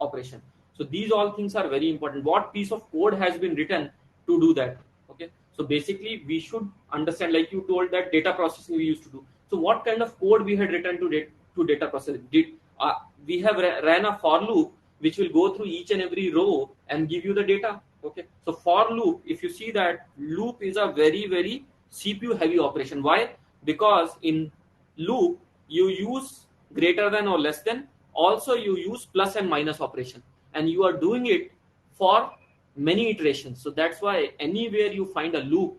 operation. So these all things are very important. What piece of code has been written to do that? Okay. So basically we should understand, like you told, that data processing we used to do. So what kind of code we had written to data processing? We have ran a for loop which will go through each and every row and give you the data. Okay. So for loop, if you see that loop is a very, very CPU heavy operation. Why? Because in loop, you use greater than or less than. Also, you use plus and minus operation. And you are doing it for many iterations. So that's why anywhere you find a loop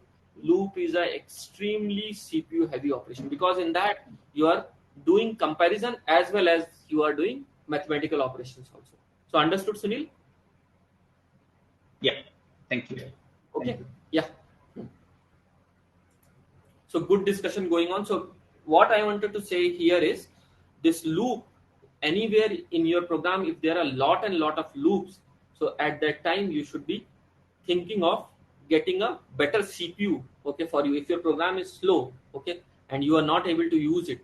is an extremely CPU heavy operation, because in that you are doing comparison as well as you are doing mathematical operations also. So understood, Sunil? Yeah. Thank you. Okay. Thank you. Yeah. So good discussion going on. So what I wanted to say here is this loop, anywhere in your program, if there are a lot of loops, so at that time you should be thinking of getting a better CPU, okay, for you. If your program is slow, okay, and you are not able to use it,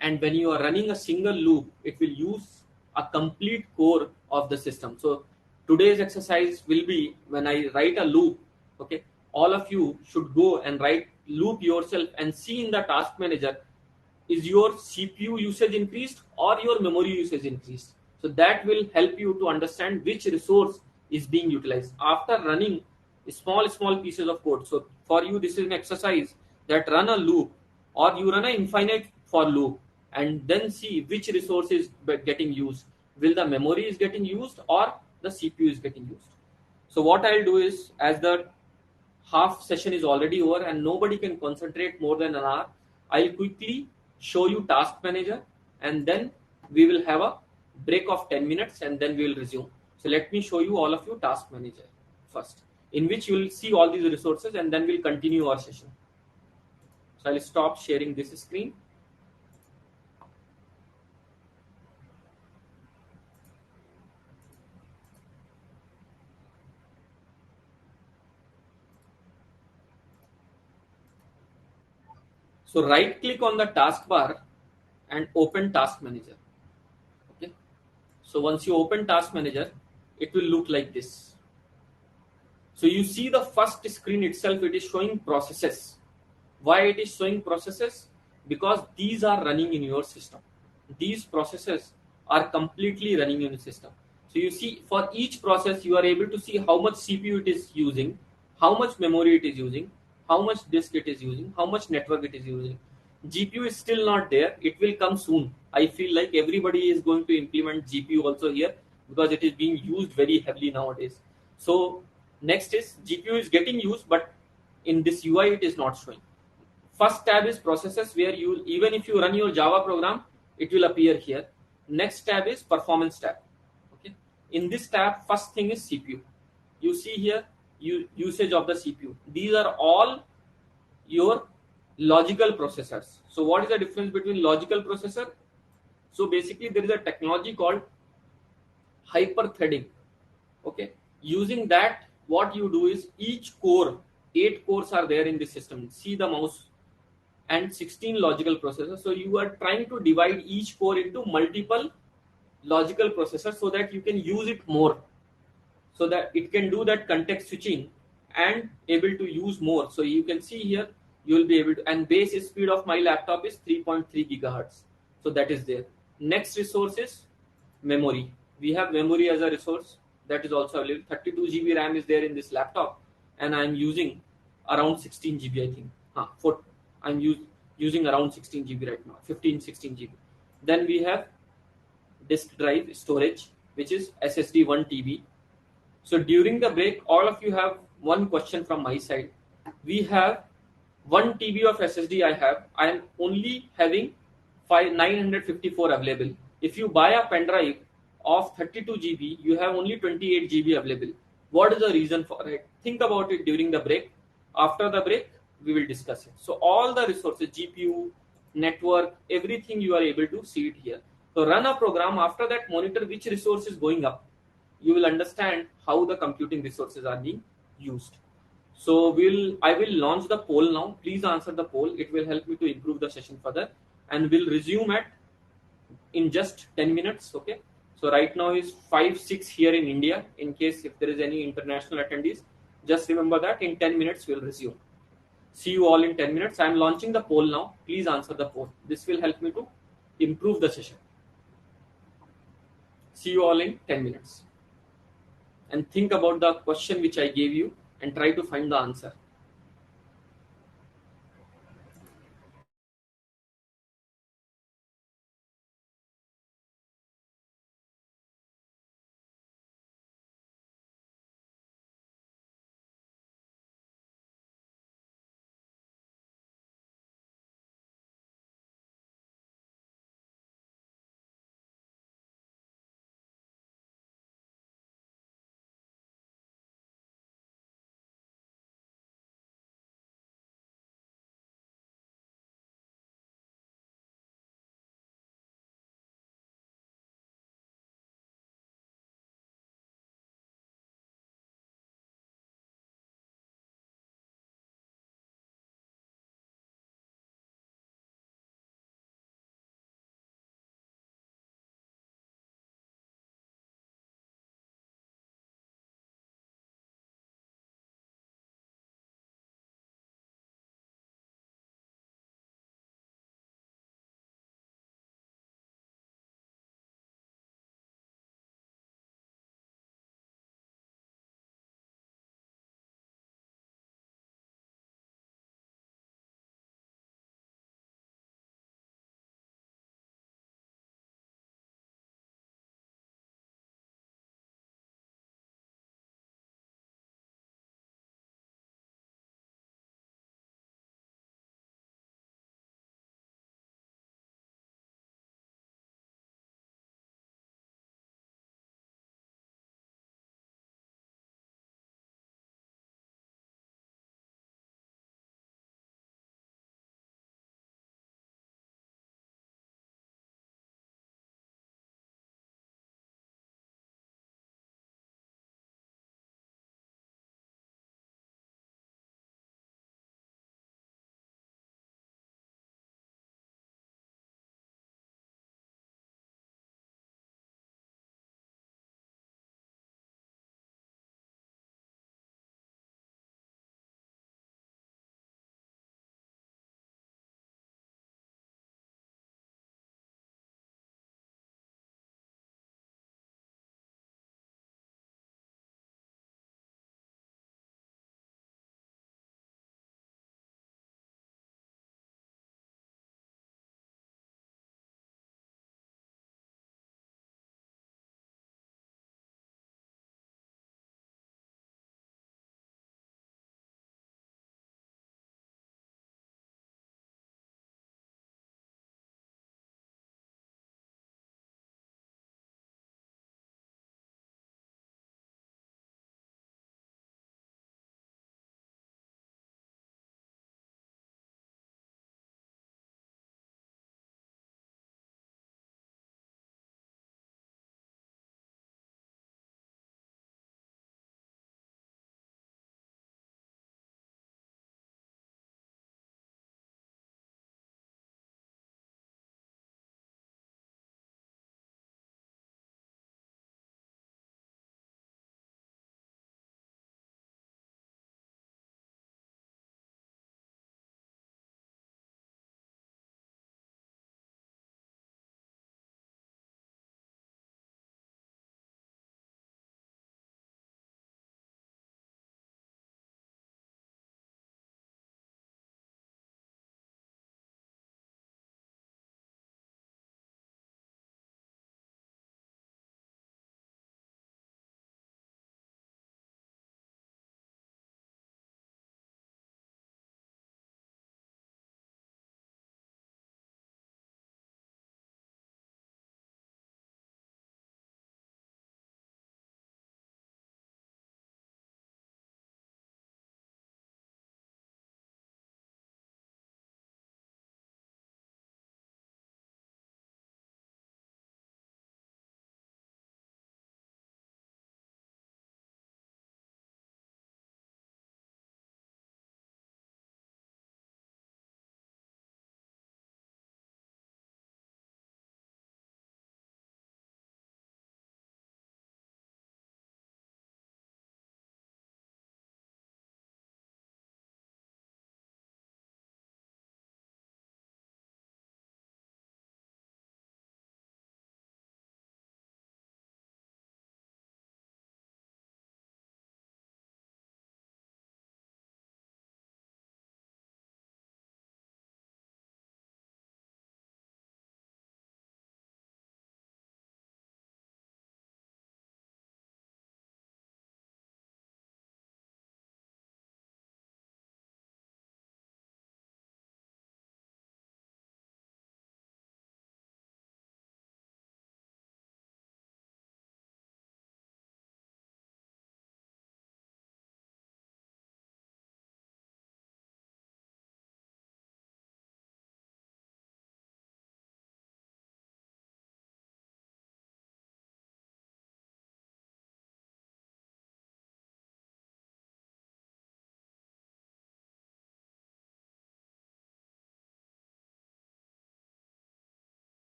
and when you are running a single loop, it will use a complete core of the system. So today's exercise will be, when I write a loop, okay, all of you should go and write loop yourself and see in the task manager, is your CPU usage increased or your memory usage increased? So that will help you to understand which resource is being utilized after running small pieces of code. So for you, this is an exercise that run a loop, or you run an infinite for loop, and then see which resource is getting used. Will the memory is getting used or the CPU is getting used? So what I'll do is, as the half session is already over and nobody can concentrate more than an hour, I'll quickly show you task manager, and then we will have a break of 10 minutes and then we will resume. So let me show you all of you task manager first, in which you will see all these resources, and then we'll continue our session. So I'll stop sharing this screen. So right click on the taskbar and open task manager. Okay. So once you open task manager, it will look like this. So you see the first screen itself, it is showing processes. Why it is showing processes? Because these are running in your system. These processes are completely running in the system. So you see, for each process, you are able to see how much CPU it is using, how much memory it is using, how much disk it is using, how much network it is using. GPU is still not there. It will come soon. I feel like everybody is going to implement GPU also here, because it is being used very heavily nowadays. So next is GPU is getting used, but in this UI it is not showing. First tab is processes, where you, even if you run your Java program, it will appear here. Next tab is performance tab. Okay. In this tab, first thing is CPU. You see here usage of the CPU. These are all your logical processors. So what is the difference between logical processor? So basically there is a technology called hyper-threading. Okay. Using that, what you do is each core, 8 cores are there in this system. See the mouse, and 16 logical processors. So you are trying to divide each core into multiple logical processors so that you can use it more, so that it can do that context switching and able to use more. So you can see here you will be able to, and base speed of my laptop is 3.3 gigahertz. So that is there. Next resource is memory. We have memory as a resource that is also available. 32 GB RAM is there in this laptop, and I'm using around 16 GB, I think. I'm using around 16 GB right now, 15, 16 GB. Then we have disk drive storage, which is SSD 1 TB. So during the break, all of you have one question from my side. We have 1 TB of SSD I am only having 954 available. If you buy a pen drive of 32 GB, you have only 28 GB available. What is the reason for it? Think about it during the break. After the break, we will discuss it. So all the resources, GPU, network, everything you are able to see it here. So run a program. After that, monitor which resource is going up. You will understand how the computing resources are being used. So I will launch the poll now. Please answer the poll. It will help me to improve the session further, and we'll resume in just 10 minutes. Okay. So right now is 5-6 here in India. In case if there is any international attendees, just remember that in 10 minutes we'll resume. See you all in 10 minutes. I'm launching the poll now. Please answer the poll. This will help me to improve the session. See you all in 10 minutes. And think about the question which I gave you and try to find the answer.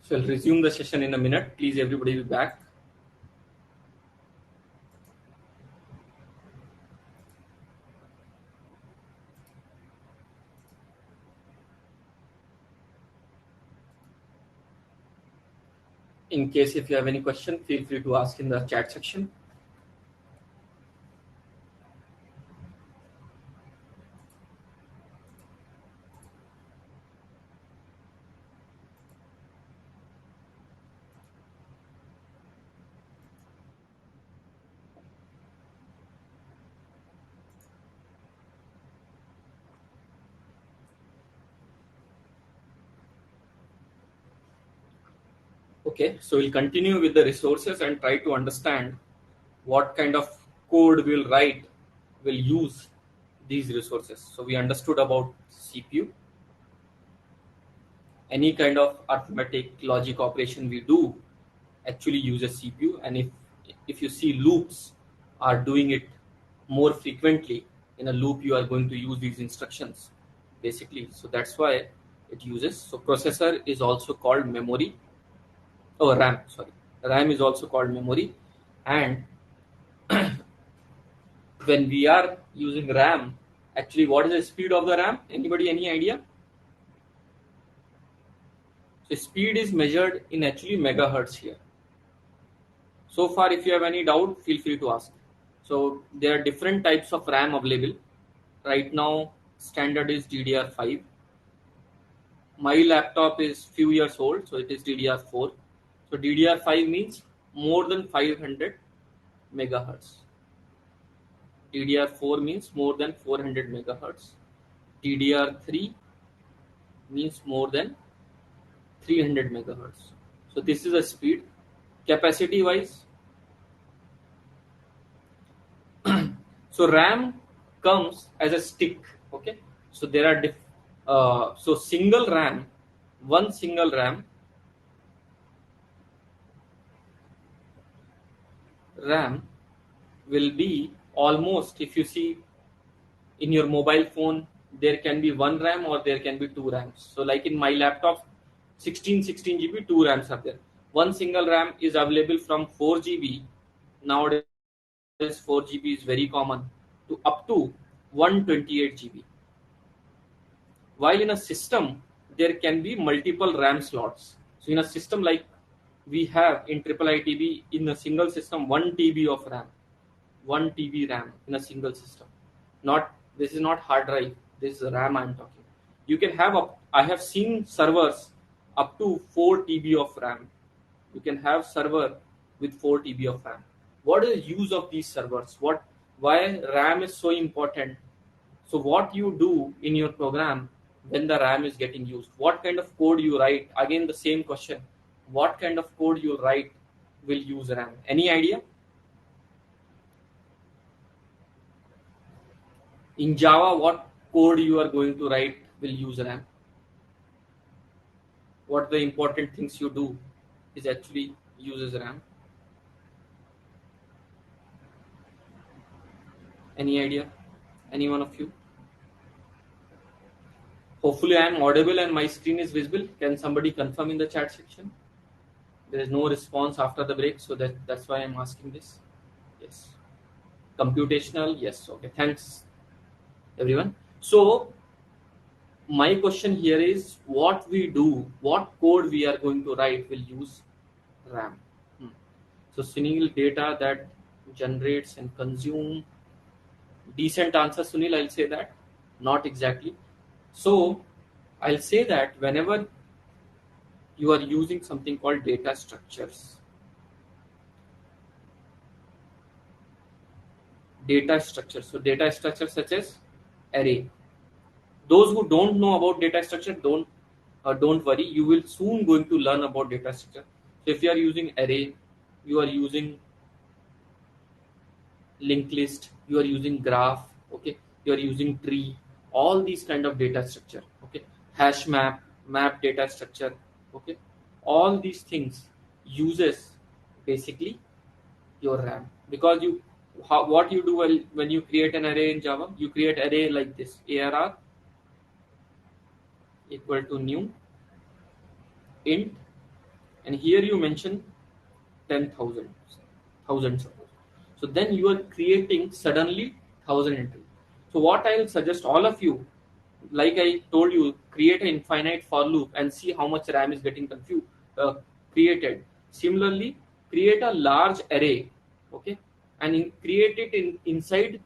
So I'll resume the session in a minute. Please, everybody be back. In case if you have any question, feel free to ask in the chat section. Okay, so we'll continue with the resources and try to understand what kind of code we'll write, will use these resources. So we understood about CPU. Any kind of arithmetic logic operation we do actually uses CPU, and if you see loops are doing it more frequently, in a loop you are going to use these instructions basically. So that's why it uses. So processor is also called memory. Oh, RAM, sorry. RAM is also called memory. And when we are using RAM, actually what is the speed of the RAM? Anybody, any idea? So speed is measured in actually megahertz here. So far, if you have any doubt, feel free to ask. So there are different types of RAM available. Right now, standard is DDR5. My laptop is few years old, so it is DDR4. So DDR5 means more than 500 megahertz. DDR4 means more than 400 megahertz. DDR3 means more than 300 megahertz. So this is a speed. Capacity wise, so RAM comes as a stick. Okay, so there are so single RAM, one single RAM will be almost, if you see in your mobile phone, there can be one RAM or there can be two RAMs. So like in my laptop, 16 GB, two RAMs are there. One single RAM is available from 4 GB. Nowadays 4 GB is very common, to up to 128 GB. While in a system, there can be multiple RAM slots. So in a system like we have in IIITB, in a single system, 1 TB of RAM, 1 TB RAM in a single system. This is not hard drive, this is RAM I'm talking. You can have I have seen servers up to 4 TB of RAM. You can have server with 4 TB of RAM. What is the use of these servers? Why RAM is so important? So what you do in your program when the RAM is getting used? What kind of code you write? Again, the same question. What kind of code you write will use RAM? Any idea? In Java, what code you are going to write will use RAM? What the important things you do is actually uses RAM? Any idea? Any one of you? Hopefully I am audible and my screen is visible. Can somebody confirm in the chat section? There is no response after the break, so that's why I'm asking this. Yes. Computational, yes. Okay, thanks everyone. So my question here is, what we do, what code we are going to write will use RAM. So Sunil, data that generates and consume. Decent answer, Sunil, I'll say that. Not exactly. So I'll say that whenever you are using something called data structures. So data structures such as array. Those who don't know about data structure, don't worry. You will soon going to learn about data structure. So if you are using array, you are using linked list, you are using graph, okay, you are using tree, all these kind of data structure, okay, hash map data structure, okay, all these things uses basically your RAM, because what you do when you create an array in Java, you create array like this, arr equal to new int and here you mention 10,000, thousands of. So then you are creating suddenly 1,000 entries. So what I'll suggest all of you, like I told you, create an infinite for loop and see how much RAM is getting created. Similarly, create a large array, okay, and create it inside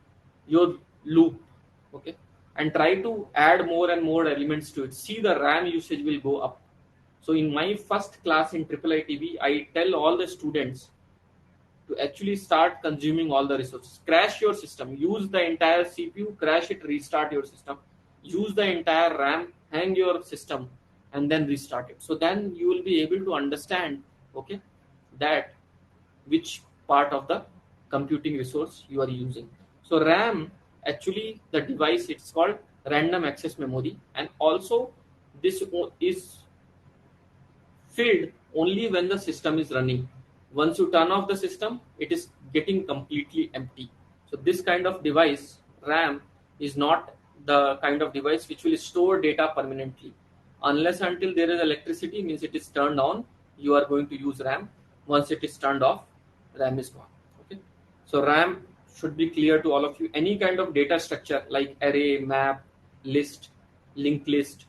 your loop, okay, and try to add more and more elements to it. See, the RAM usage will go up. So in my first class in IIITB, I tell all the students to actually start consuming all the resources. Crash your system, use the entire CPU, crash it, restart your system, use the entire RAM, hang your system, and then restart it. So then you will be able to understand, okay, that which part of the computing resource you are using. So RAM, actually the device, it's called random access memory, and also this is filled only when the system is running. Once you turn off the system, it is getting completely empty. So this kind of device, RAM, is not the kind of device which will store data permanently. Unless until there is electricity, means it is turned on, you are going to use RAM. Once it is turned off, RAM is gone. Okay. So RAM should be clear to all of you. Any kind of data structure like array, map, list, linked list,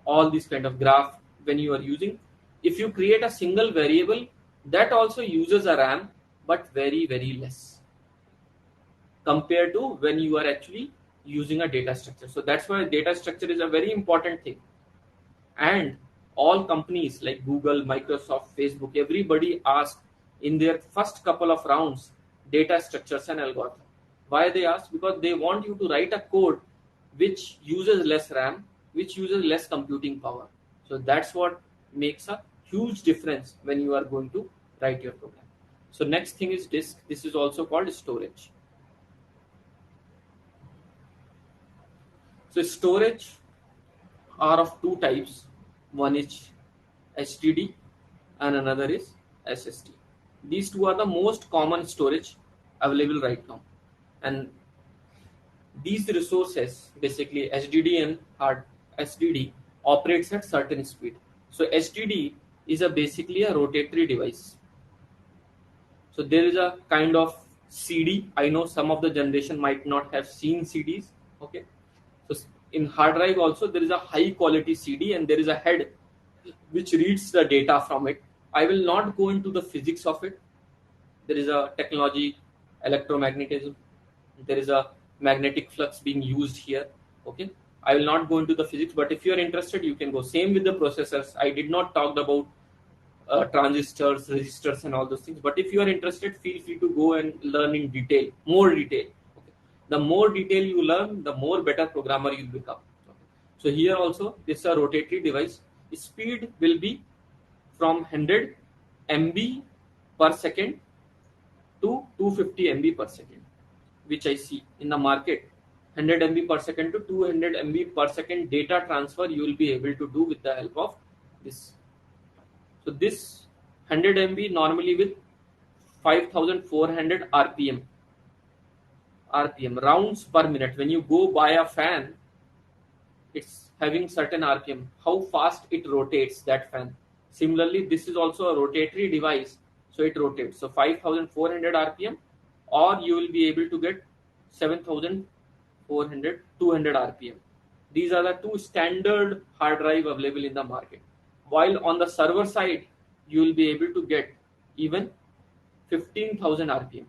all these kind of graph, when you are using, if you create a single variable, that also uses a RAM, but very, very less compared to when you are actually using a data structure. So that's why data structure is a very important thing. And all companies like Google, Microsoft, Facebook, everybody asks in their first couple of rounds data structures and algorithm. Why they ask? Because they want you to write a code which uses less RAM, which uses less computing power. So that's what makes a huge difference when you are going to write your program. So next thing is disk. This is also called storage. So storage are of two types. One is HDD and another is SSD. These two are the most common storage available right now. And these resources, basically HDD and hard SSD, operates at certain speed. So HDD is basically a rotatory device. So there is a kind of CD. I know some of the generation might not have seen CDs. Okay. So in hard drive also there is a high quality CD and there is a head which reads the data from it. I will not go into the physics of it. There is a technology, electromagnetism. There is a magnetic flux being used here. Okay. I will not go into the physics, but if you are interested, you can go. Same with the processors. I did not talk about transistors, resistors, and all those things. But if you are interested, feel free to go and learn in detail, more detail. Okay. The more detail you learn, the more better programmer you become. Okay. So here also, this is a rotatory device. Speed will be from 100 MB per second to 250 MB per second, which I see in the market. 100 MB per second to 200 MB per second data transfer you will be able to do with the help of this. So this 100 MB normally with 5400 RPM rounds per minute. When you go buy a fan, it's having certain RPM, how fast it rotates, that fan. Similarly, this is also a rotatory device, so it rotates. So 5400 RPM, or you will be able to get 7400, 200 RPM. These are the two standard hard drive available in the market. While on the server side, you will be able to get even 15,000 RPM.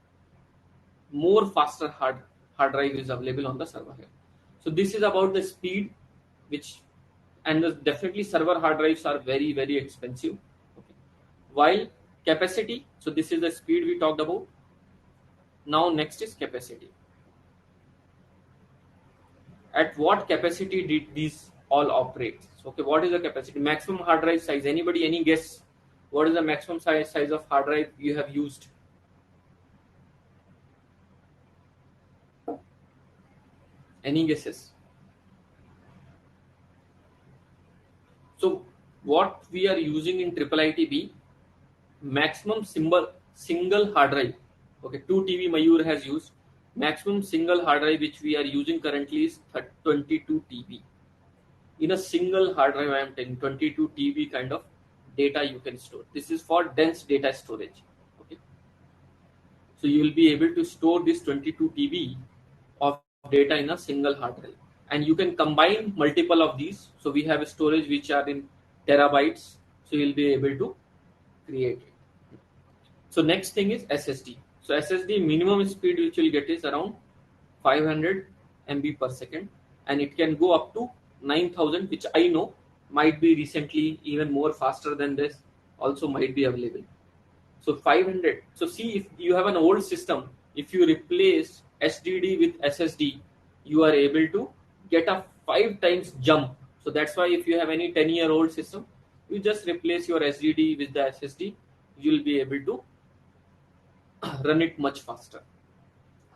More faster hard drive is available on the server here. So this is about the speed, and definitely server hard drives are very, very expensive. Okay. While capacity, so this is the speed we talked about. Now next is capacity. At what capacity did these all operate? So, okay, what is the capacity? Maximum hard drive size. Anybody, any guess? What is the maximum size of hard drive you have used? Any guesses? So what we are using in IIITB, maximum single hard drive. Okay, 2 TB Mayur has used. Maximum single hard drive which we are using currently is 22 TB. In a single hard drive, I am taking 22 TB kind of data you can store. This is for dense data storage. Okay. So you will be able to store this 22 TB of data in a single hard drive, and you can combine multiple of these. So we have a storage which are in terabytes, so you'll be able to create it. So next thing is SSD. So SSD minimum speed which you'll get is around 500 MB per second, and it can go up to 9000, which I know might be recently even more faster than this also might be available. So 500. So see, if you have an old system, if you replace SDD with SSD, you are able to get a 5 times jump. So that's why if you have any 10-year-old system, you just replace your SDD with the SSD, you will be able to run it much faster.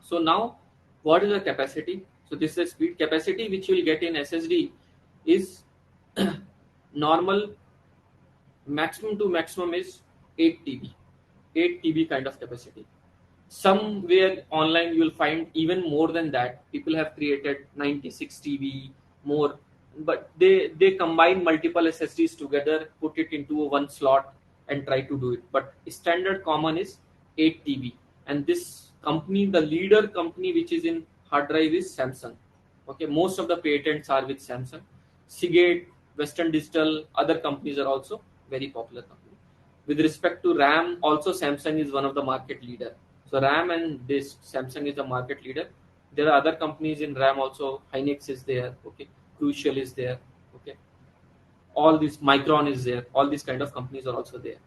So now, what is the capacity? So this is the speed. Capacity which you will get in SSD is normal, maximum to maximum is 8 TB. 8 TB kind of capacity. Somewhere online you will find even more than that. People have created 96 TB, more, but they combine multiple SSDs together, put it into one slot and try to do it. But standard common is 8 TB. And this company, the leader company which is in hard drive is Samsung. Okay, most of the patents are with Samsung. Seagate, Western Digital, other companies are also very popular companies. With respect to RAM, also Samsung is one of the market leader. So RAM and this Samsung is the market leader. There are other companies in RAM also. Hynix is there. Okay, Crucial is there. Okay, all these, Micron is there. All these kind of companies are also there.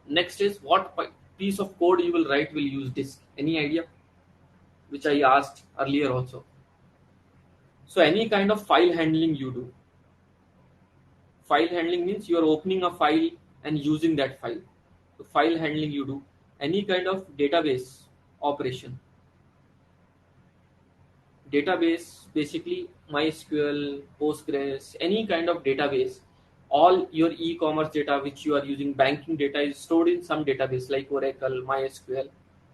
Next is what piece of code you will write will use disk. Any idea? Which I asked earlier also. So any kind of file handling you do. File handling means you are opening a file and using that file. So file handling you do. Any kind of database operation. Database, basically MySQL, Postgres, any kind of database. All your e-commerce data which you are using, banking data is stored in some database like Oracle, MySQL,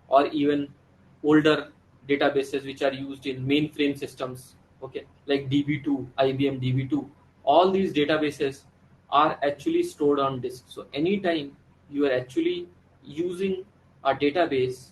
or even older databases which are used in mainframe systems. Okay, like DB2, IBM DB2. All these databases are actually stored on disk. So anytime you are actually using a database,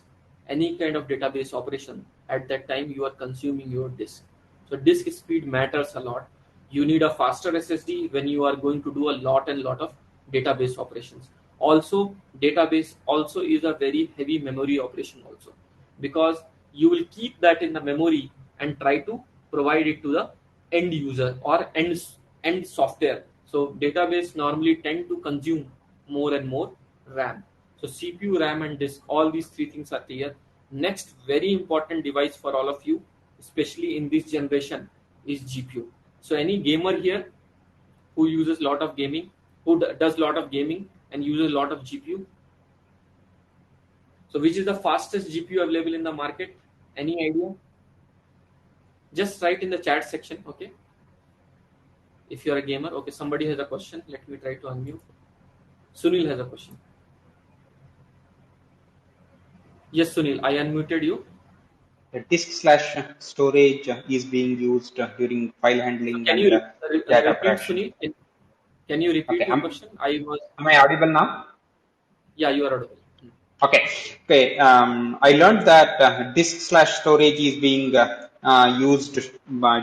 any kind of database operation, at that time you are consuming your disk. So disk speed matters a lot. You need a faster SSD when you are going to do a lot of database operations. Also, database also is a very heavy memory operation also, because you will keep that in the memory and try to provide it to the end user or end software. So database normally tend to consume more and more RAM. So CPU, RAM and disk, all these three things are clear. Next very important device for all of you, especially in this generation, is GPU. So any gamer here who uses lot of gaming, who does lot of gaming and uses a lot of GPU. So which is the fastest GPU available in the market? Any idea? Just write in the chat section, okay? If you're a gamer, okay, somebody has a question. Let me try to unmute. Sunil has a question. Yes, Sunil, I unmuted you. The disk/storage is being used during file handling Can and you data repeat, production. Sunil? Can you repeat Okay, your question? am I audible now? Yeah, you are audible. Okay. I learned that disk/storage is being used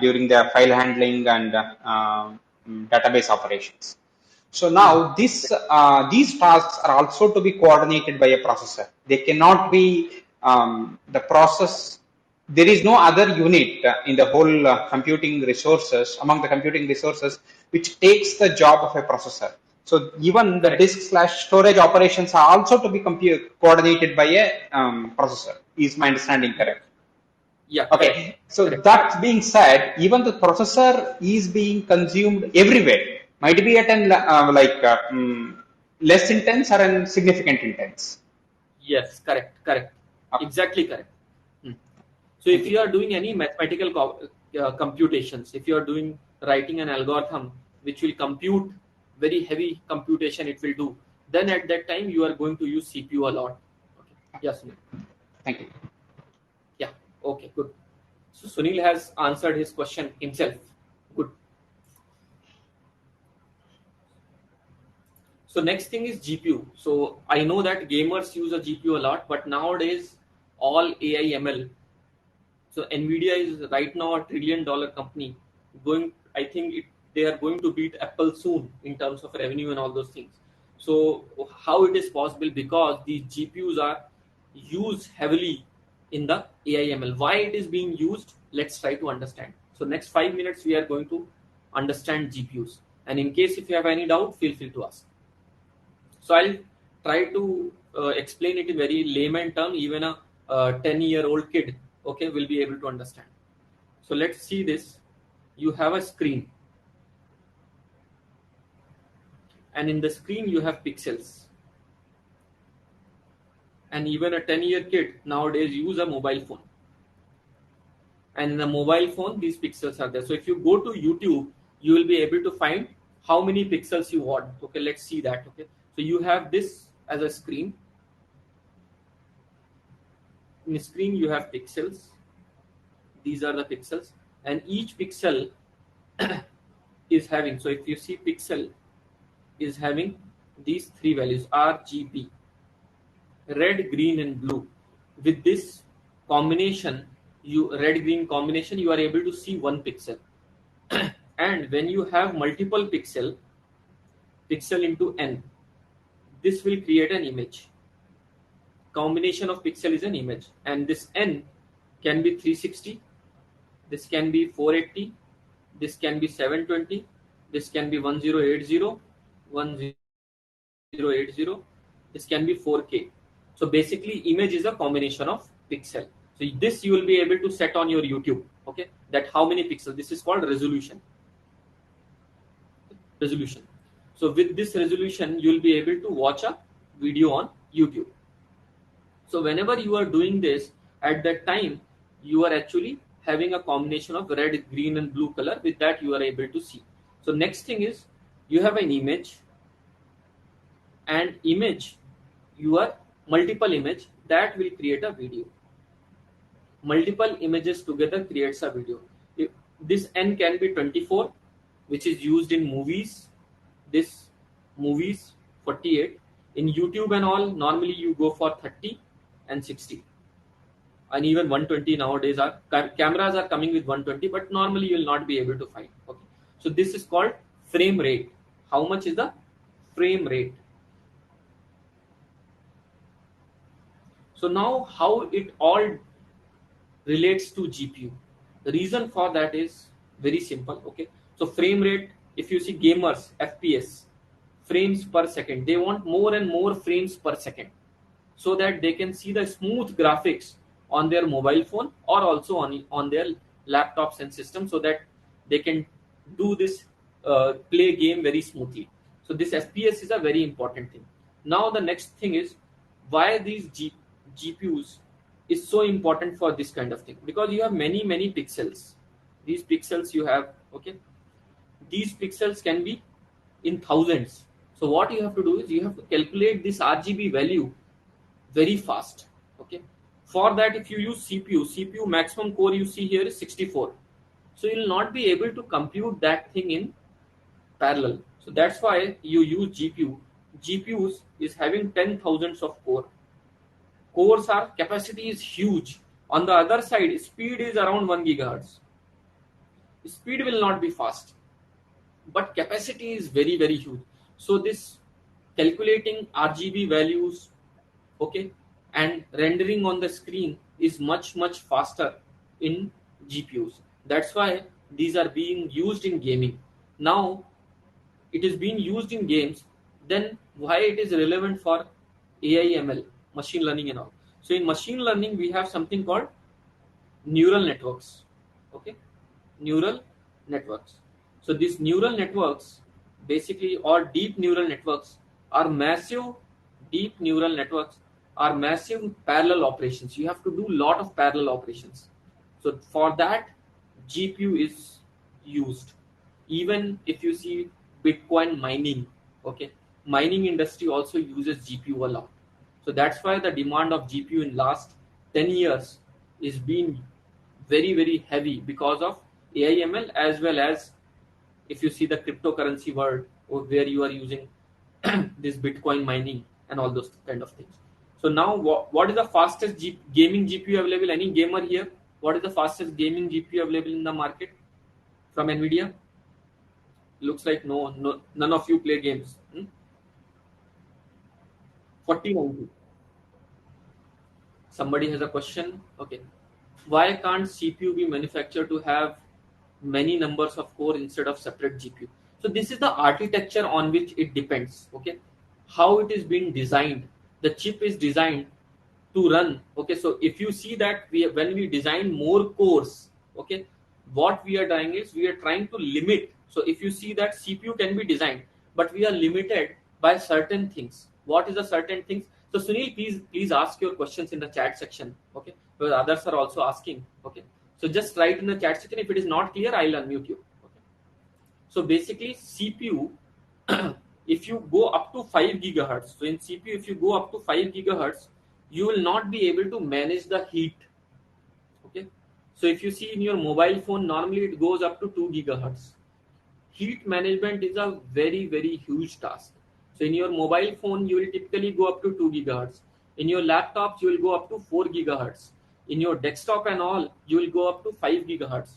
during the file handling and database operations. So now these tasks are also to be coordinated by a processor. They cannot be the process. There is no other unit in the whole computing resources, among the computing resources, which takes the job of a processor. So even the disk/storage operations are also to be coordinated by a processor. Is my understanding correct? Yeah. Okay. Correct. So Correct. that being said, even the processor is being consumed everywhere. Might be at an less intense or an significant intense. Yes. Correct. Correct. Okay. Exactly correct. So if you are doing any mathematical computations, if you are doing writing an algorithm which will compute very heavy computation, it will do. Then at that time you are going to use CPU a lot. Okay. Yes. Thank you. Yeah. Okay. Good. So Sunil has answered his question himself. Good. So next thing is GPU. So I know that gamers use a GPU a lot, but nowadays all AI ML. So Nvidia is right now a $1 trillion company. I think they are going to beat Apple soon in terms of revenue and all those things. So how it is possible? Because these GPUs are used heavily in the AI ML. Why it is being used? Let's try to understand. So next 5 minutes we are going to understand GPUs. And in case if you have any doubt, feel free to ask. So I'll try to explain it in very layman term. Even a 10-year-old kid, okay, will be able to understand. So let's see this. You have a screen, and in the screen you have pixels. And even a 10-year kid nowadays use a mobile phone. And in a mobile phone, these pixels are there. So if you go to YouTube, you will be able to find how many pixels you want. Okay, let's see that. Okay, so you have this as a screen. In the screen, you have pixels. These are the pixels, and each pixel is having. So if you see, pixel is having these three values: RGB, red, green, and blue. With this combination, red green combination, you are able to see one pixel. And when you have multiple pixel into n, this will create an image. Combination of pixel is an image, and this n can be 360, this can be 480, this can be 720, this can be 1080, this can be 4K. So basically image is a combination of pixel. So this you will be able to set on your YouTube, okay, that how many pixels. This is called resolution. So with this resolution, you will be able to watch a video on YouTube. So whenever you are doing this, at that time, you are actually having a combination of red, green, and blue color. With that, you are able to see. So next thing is, you have an image, and image, your multiple image, that will create a video. Multiple images together creates a video. This n can be 24, which is used in movies. This movies 48. In YouTube and all, normally you go for 30 and 60. And even 120 nowadays cameras are coming with 120, but normally you will not be able to find. Okay. So this is called frame rate. How much is the frame rate? So now how it all relates to GPU. The reason for that is very simple. Okay. So frame rate, if you see gamers, FPS, frames per second, they want more and more frames per second, so that they can see the smooth graphics on their mobile phone or also on their laptops and systems, so that they can do this play game very smoothly. So this FPS is a very important thing. Now the next thing is, why these GPUs is so important for this kind of thing, because you have many pixels. These pixels you have, okay, these pixels can be in thousands. So what you have to do is, you have to calculate this RGB value very fast. Okay, for that, if you use CPU maximum core you see here is 64. So you will not be able to compute that thing in parallel. So that's why you use GPU. GPUs is having 10,000s of core. Cores are capacity is huge. On the other side, speed is around 1 gigahertz. Speed will not be fast, but capacity is very huge. So this calculating RGB values, okay, and rendering on the screen is much faster in GPUs. That's why these are being used in gaming. Now it is being used in games, then why it is relevant for AI ML, machine learning and all. So in machine learning, we have something called neural networks. Okay, neural networks. So these neural networks, basically, or deep neural networks, are massive. Deep neural networks are massive parallel operations. You have to do a lot of parallel operations. So for that, GPU is used. Even if you see Bitcoin mining, okay, mining industry also uses GPU a lot. So that's why the demand of GPU in last 10 years is being very heavy, because of AI ML, as well as if you see the cryptocurrency world, where you are using this Bitcoin mining and all those kind of things. So now what is the fastest gaming GPU available? Any gamer here? What is the fastest gaming GPU available in the market from Nvidia? Looks like no, none of you play games. 4090. Somebody has a question. Okay. Why can't CPU be manufactured to have many numbers of core instead of separate GPU? So this is the architecture on which it depends. Okay. How it is being designed. The chip is designed to run. Okay. So if you see that when we design more cores, okay, what we are doing is we are trying to limit. So if you see that CPU can be designed, but we are limited by certain things. What is the certain things? So Sunil, please ask your questions in the chat section. Okay, because others are also asking. Okay, so just write in the chat section. If it is not clear, I'll unmute you. Okay. So basically, CPU, if you go up to 5 gigahertz, so in CPU, if you go up to 5 gigahertz, you will not be able to manage the heat. Okay, so if you see in your mobile phone, normally it goes up to 2 gigahertz. Heat management is a very huge task. So in your mobile phone, you will typically go up to 2 gigahertz. In your laptops, you will go up to 4 gigahertz. In your desktop and all, you will go up to 5 gigahertz.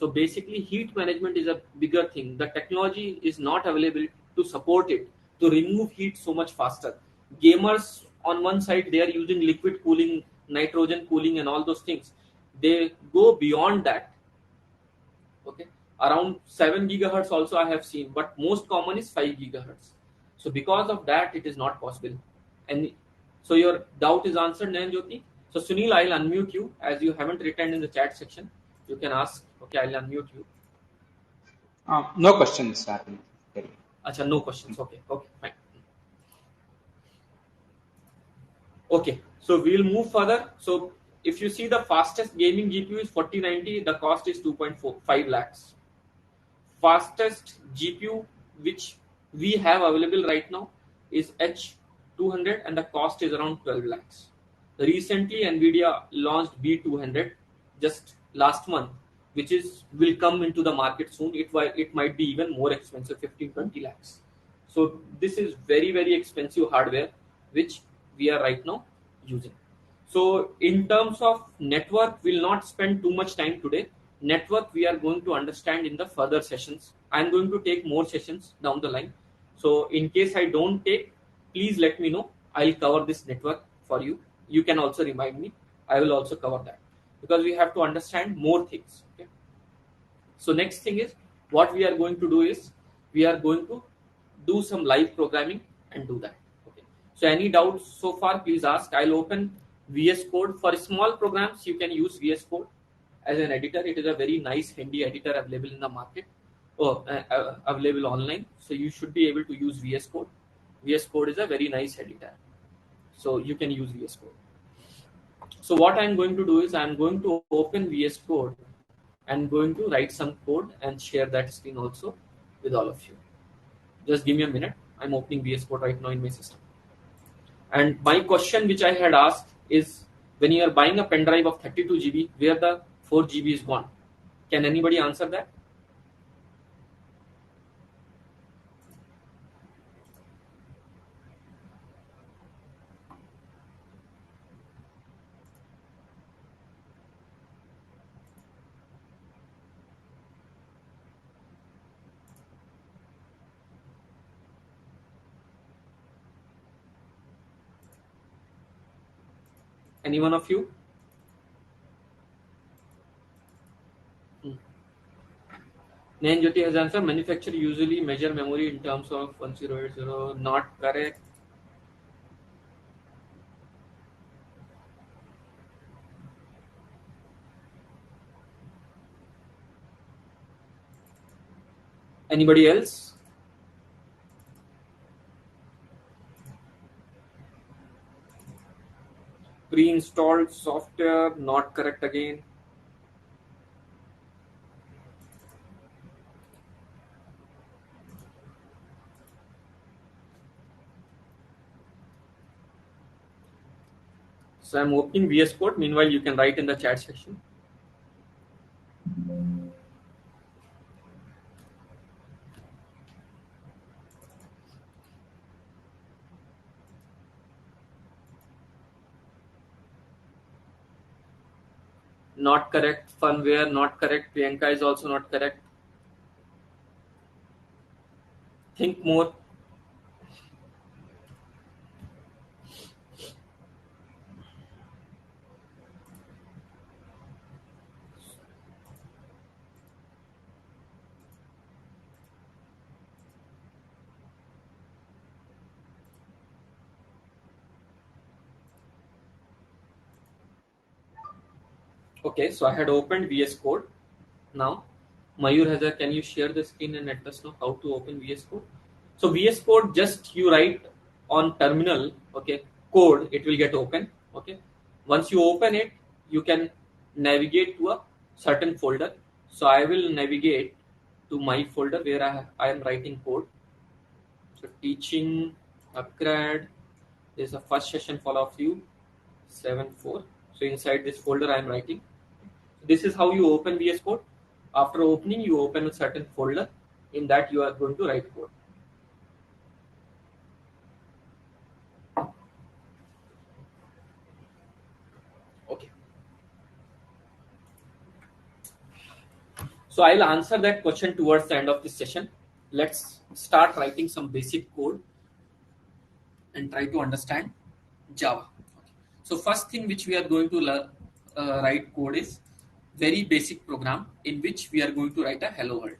So basically, heat management is a bigger thing. The technology is not available to support it, to remove heat so much faster. Gamers on one side, they are using liquid cooling, nitrogen cooling, and all those things. They go beyond that. Okay, around 7 gigahertz also I have seen, but most common is 5 gigahertz. So because of that, it is not possible. And so your doubt is answered, Nayan Jyoti. So Sunil, I'll unmute you as you haven't written in the chat section. You can ask. Okay, I'll unmute you. No questions, Arvind. Acha, no questions. Okay, fine. Okay, so we'll move further. So if you see the fastest gaming GPU is 4090, the cost is 2.45 lakhs. Fastest GPU which we have available right now is H200 and the cost is around 12 lakhs. Recently, Nvidia launched B200 just last month, which will come into the market soon. It might be even more expensive, 15-20 lakhs. So this is very expensive hardware which we are right now using. So in terms of network, we'll not spend too much time today. Network we are going to understand in the further sessions. I'm going to take more sessions down the line. So in case I don't take, please let me know. I'll cover this network for you. You can also remind me. I will also cover that because we have to understand more things. Okay. So next thing is what we are going to do is we are going to do some live programming and do that. Okay. So any doubts so far, please ask. I'll open VS Code. For small programs, you can use VS Code as an editor. It is a very nice, handy editor available in the market or available online. So you should be able to use VS Code. VS Code is a very nice editor. So you can use VS Code. So what I'm going to do is I'm going to open VS Code and going to write some code and share that screen also with all of you. Just give me a minute. I'm opening VS Code right now in my system. And my question which I had asked is when you are buying a pen drive of 32 GB, where the 4 GB is gone? Can anybody answer that? Any one of you? Nayan Jyoti has answered. Manufacturer usually measure memory in terms of 1080. Not correct. Anybody else? Pre-installed software, not correct again. So I'm opening VS Code. Meanwhile, you can write in the chat section. Not correct. Funware, not correct. Priyanka is also not correct. Think more. Okay, so I had opened VS Code. Now, Mayur Hazar, can you share the screen and let us know how to open VS Code? So VS Code, just you write on terminal, okay, code, it will get open. Okay, once you open it, you can navigate to a certain folder. So I will navigate to my folder where I am writing code. So teaching, upgrade, this is the first session for all of you, 7.4. So inside this folder I am writing. This is how you open VS Code. After opening, you open a certain folder. In that, you are going to write code. Okay. So I'll answer that question towards the end of this session. Let's start writing some basic code and try to understand Java. Okay. So first thing which we are going to write code is very basic program in which we are going to write a hello world.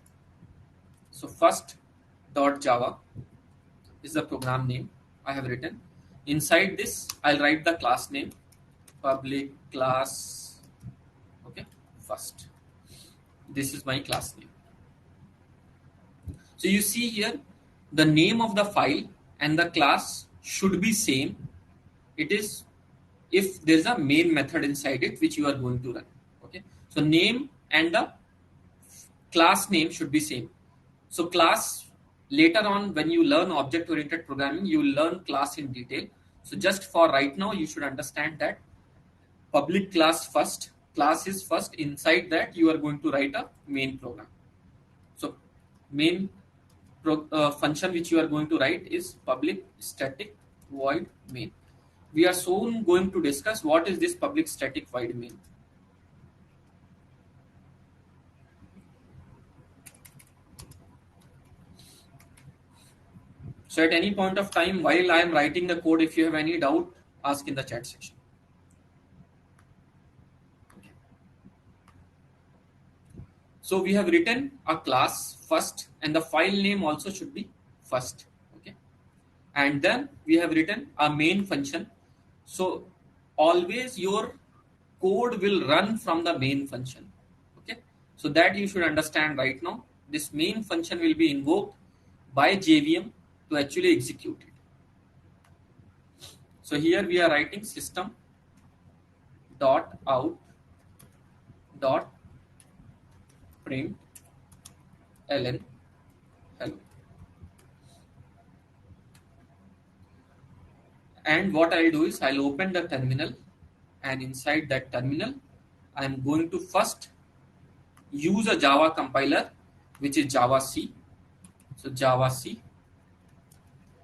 So first .java is the program name I have written. Inside this, I'll write the class name, public class, okay, first. This is my class name. So you see here, the name of the file and the class should be same. It is if there's a main method inside it which you are going to run. Okay, so name and the class name should be same. So class, later on when you learn object oriented programming, you will learn class in detail. So just for right now, you should understand that public class first, class is first. Inside that, you are going to write a main program. So main function which you are going to write is public static void main. We are soon going to discuss what is this public static void main. So at any point of time while I am writing the code, if you have any doubt, ask in the chat section. Okay. So we have written a class first and the file name also should be first. Okay. And then we have written a main function. So always your code will run from the main function. Okay. So that you should understand right now. This main function will be invoked by JVM to actually execute it. So here we are writing system dot out dot print ln hello. And what I'll do is I'll open the terminal, and inside that terminal I'm going to first use a Java compiler which is Java C. So Java C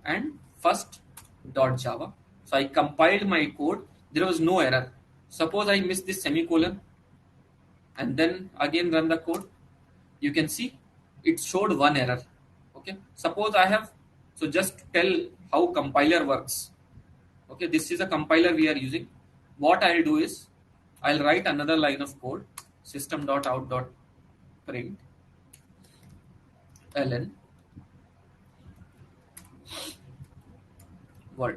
and first .java. So I compiled my code. There was no error. Suppose I miss this semicolon and then again run the code. You can see it showed one error. Okay. Suppose I have, so just to tell how compiler works. Okay. This is a compiler we are using. What I'll do is I'll write another line of code, system.out.print ln world.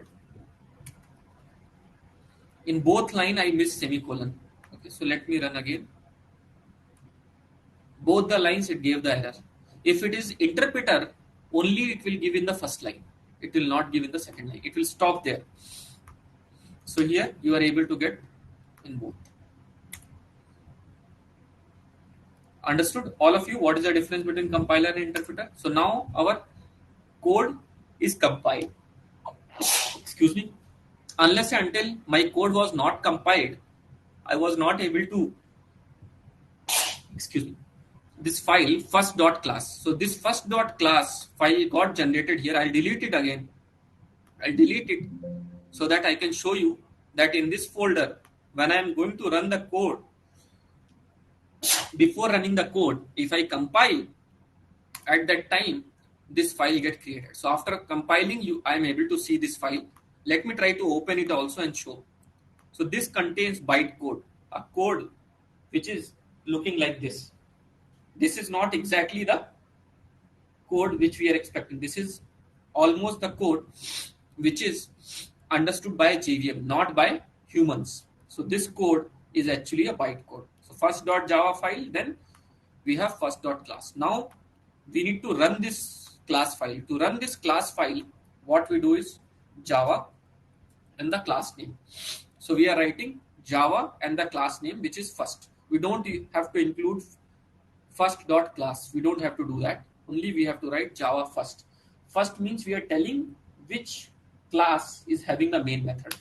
In both line I miss semicolon. Okay, so let me run again. Both the lines it gave the error. If it is interpreter, only it will give in the first line. It will not give in the second line. It will stop there. So here you are able to get in both. Understood? All of you, what is the difference between compiler and interpreter? So now our code is compiled. Excuse me. Unless and until my code was not compiled, I was not able to, excuse me, this file first.class. So this first.class file got generated here. I'll delete it again. I'll delete it so that I can show you that in this folder, when I am going to run the code, before running the code, if I compile, at that time this file get created. So after compiling, I am able to see this file. Let me try to open it also and show. So this contains bytecode, a code which is looking like this. This is not exactly the code which we are expecting. This is almost the code which is understood by JVM, not by humans. So this code is actually a bytecode. So first.java file, then we have first.class. Now we need to run this class file. To run this class file, what we do is Java and the class name. So we are writing Java and the class name, which is first. We don't have to include first.class. We don't have to do that. Only we have to write Java first. First means we are telling which class is having the main method.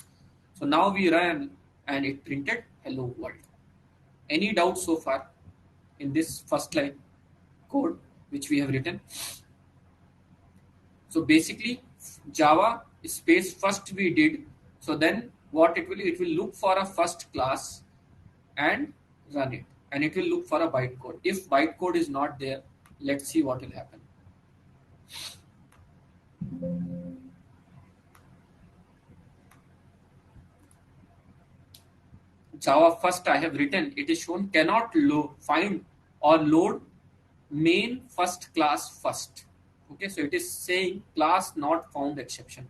So now we run and it printed hello world. Any doubt so far in this first line code which we have written? So basically Java space first we did. So then what it will look for a first class and run it, and it will look for a bytecode. If bytecode is not there, let's see what will happen. Java first I have written, it is shown cannot find or load main first class first. Okay, so it is saying class not found exception.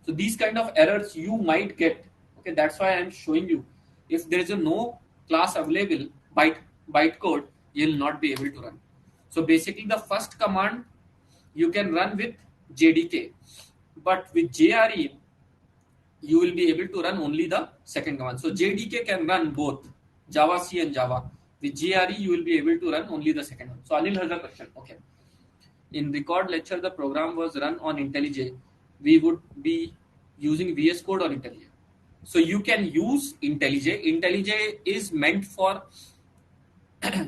So these kind of errors you might get. Okay, that's why I am showing you. If there is a no class available bytecode, you will not be able to run. So basically the first command you can run with JDK, but with JRE you will be able to run only the second command. So JDK can run both Java C and Java. With JRE you will be able to run only the second one. So Anil has a question. Okay. In record lecture, the program was run on IntelliJ. We would be using VS Code or IntelliJ. So you can use IntelliJ. IntelliJ is meant for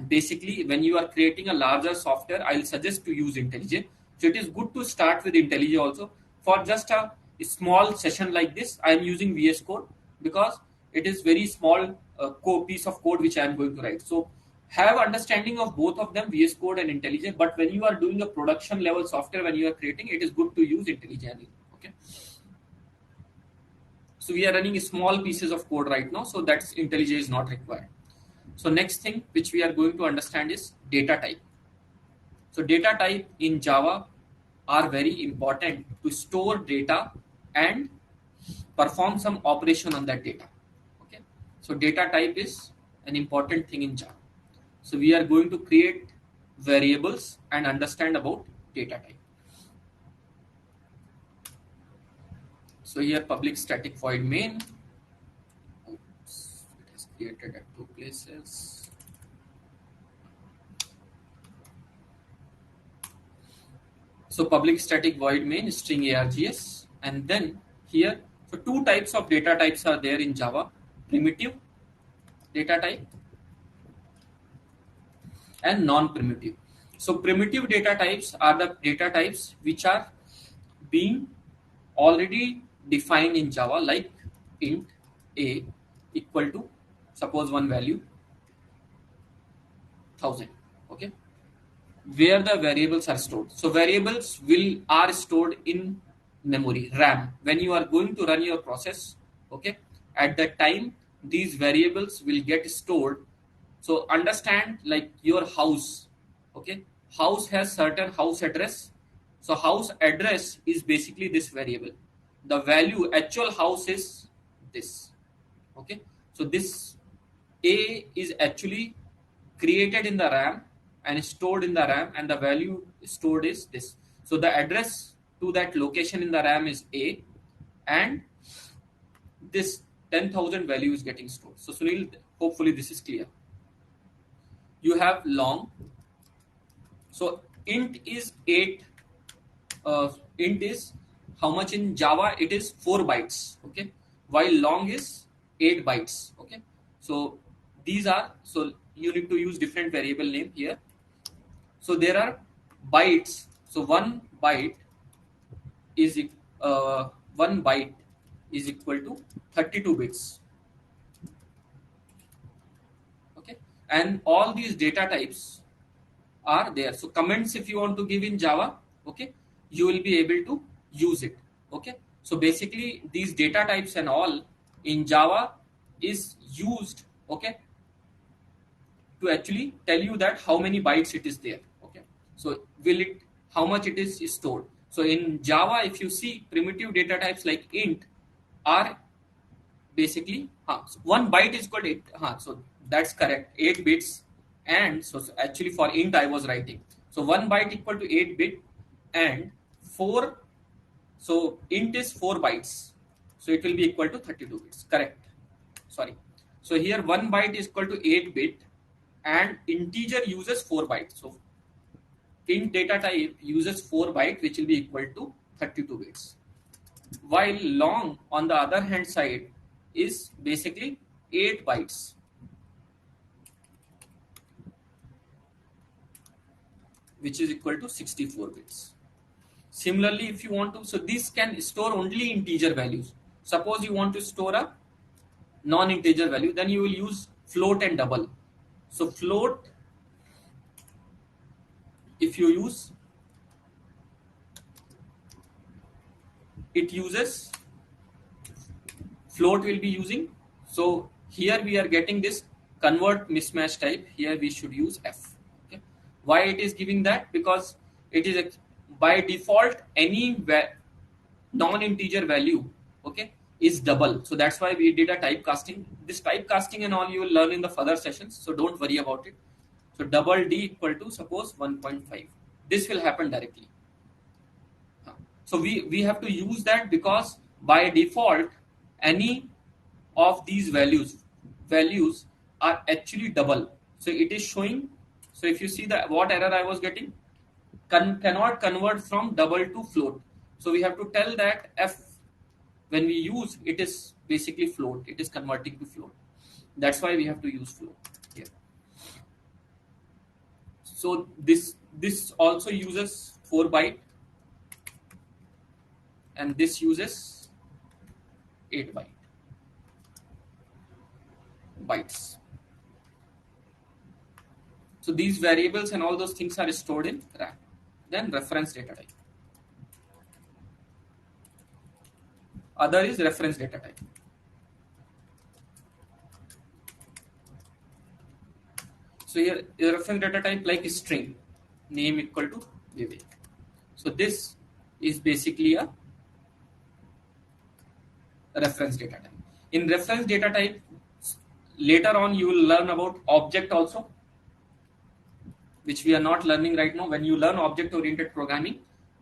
basically when you are creating a larger software, I'll suggest to use IntelliJ. So it is good to start with IntelliJ also. For just a small session like this, I am using VS Code because it is very small piece of code which I am going to write. So have understanding of both of them, VS Code and IntelliJ. But when you are doing a production level software, when you are creating, it is good to use IntelliJ. Okay. So we are running small pieces of code right now, so that's IntelliJ is not required. So next thing which we are going to understand is data type. So data type in Java are very important to store data and perform some operation on that data. Okay. So data type is an important thing in Java. So we are going to create variables and understand about data type. So here public static void main. Oops, it is created at two places. So public static void main string args, and then here, so two types of data types are there in Java: primitive data type and non-primitive. So primitive data types are the data types which are being already defined in Java, like int a equal to suppose one value 1000. Okay, where the variables are stored. So variables are stored in memory, RAM. When you are going to run your process, okay, at that time these variables will get stored. So understand, like your house, okay, house has certain house address. So house address is basically this variable. The value actual house is this. Okay, so this a is actually created in the RAM and stored in the RAM, and the value stored is this. So the address to that location in the RAM is A, and this 10,000 value is getting stored. So Sunil, hopefully this is clear. You have long. So int is 8. Int is how much in Java? It is 4 bytes. Okay, while long is 8 bytes. Okay, so these are, so you need to use different variable name here. So there are bytes. So 1 byte is 1 byte is equal to 32 bits. Okay, and all these data types are there. So comments, if you want to give in Java, okay, you will be able to use it. Okay, so basically these data types and all in Java is used, okay, to actually tell you that how many bytes it is there. Okay, so how much it is stored. So in Java, if you see, primitive data types like int are basically so 1 byte is called 8. So that's correct, 8 bits. And so actually for int I was writing, so 1 byte equal to 8 bit and 4. So int is 4 bytes, so it will be equal to 32 bits. Correct. Sorry. So here 1 byte is equal to 8 bit and integer uses 4 bytes. So int data type uses 4 byte, which will be equal to 32 bits. While long on the other hand side is basically 8 bytes. Which is equal to 64 bits. Similarly, if you want to, so this can store only integer values. Suppose you want to store a non-integer value, then you will use float and double. So float, if you use, it uses, float will be using. So here we are getting this convert mismatch type. Here we should use F. Okay. Why it is giving that? Because it is by default any non-integer value, okay, is double. So that's why we did a typecasting. This typecasting and all you will learn in the further sessions, so don't worry about it. So double D equal to suppose 1.5. This will happen directly. So we have to use that because by default any of these values are actually double. So it is showing. So if you see what error I was getting, cannot convert from double to float. So we have to tell that F, when we use it, is basically float. It is converting to float. That's why we have to use float here. So this also uses 4 byte and this uses 8 bytes. So these variables and all those things are stored in RAM. Then reference data type. Other is reference data type. So here the reference data type like string, name equal to Vivek. So this is basically a reference data type. In reference data type, later on you will learn about object also, which we are not learning right now. When you learn object-oriented programming,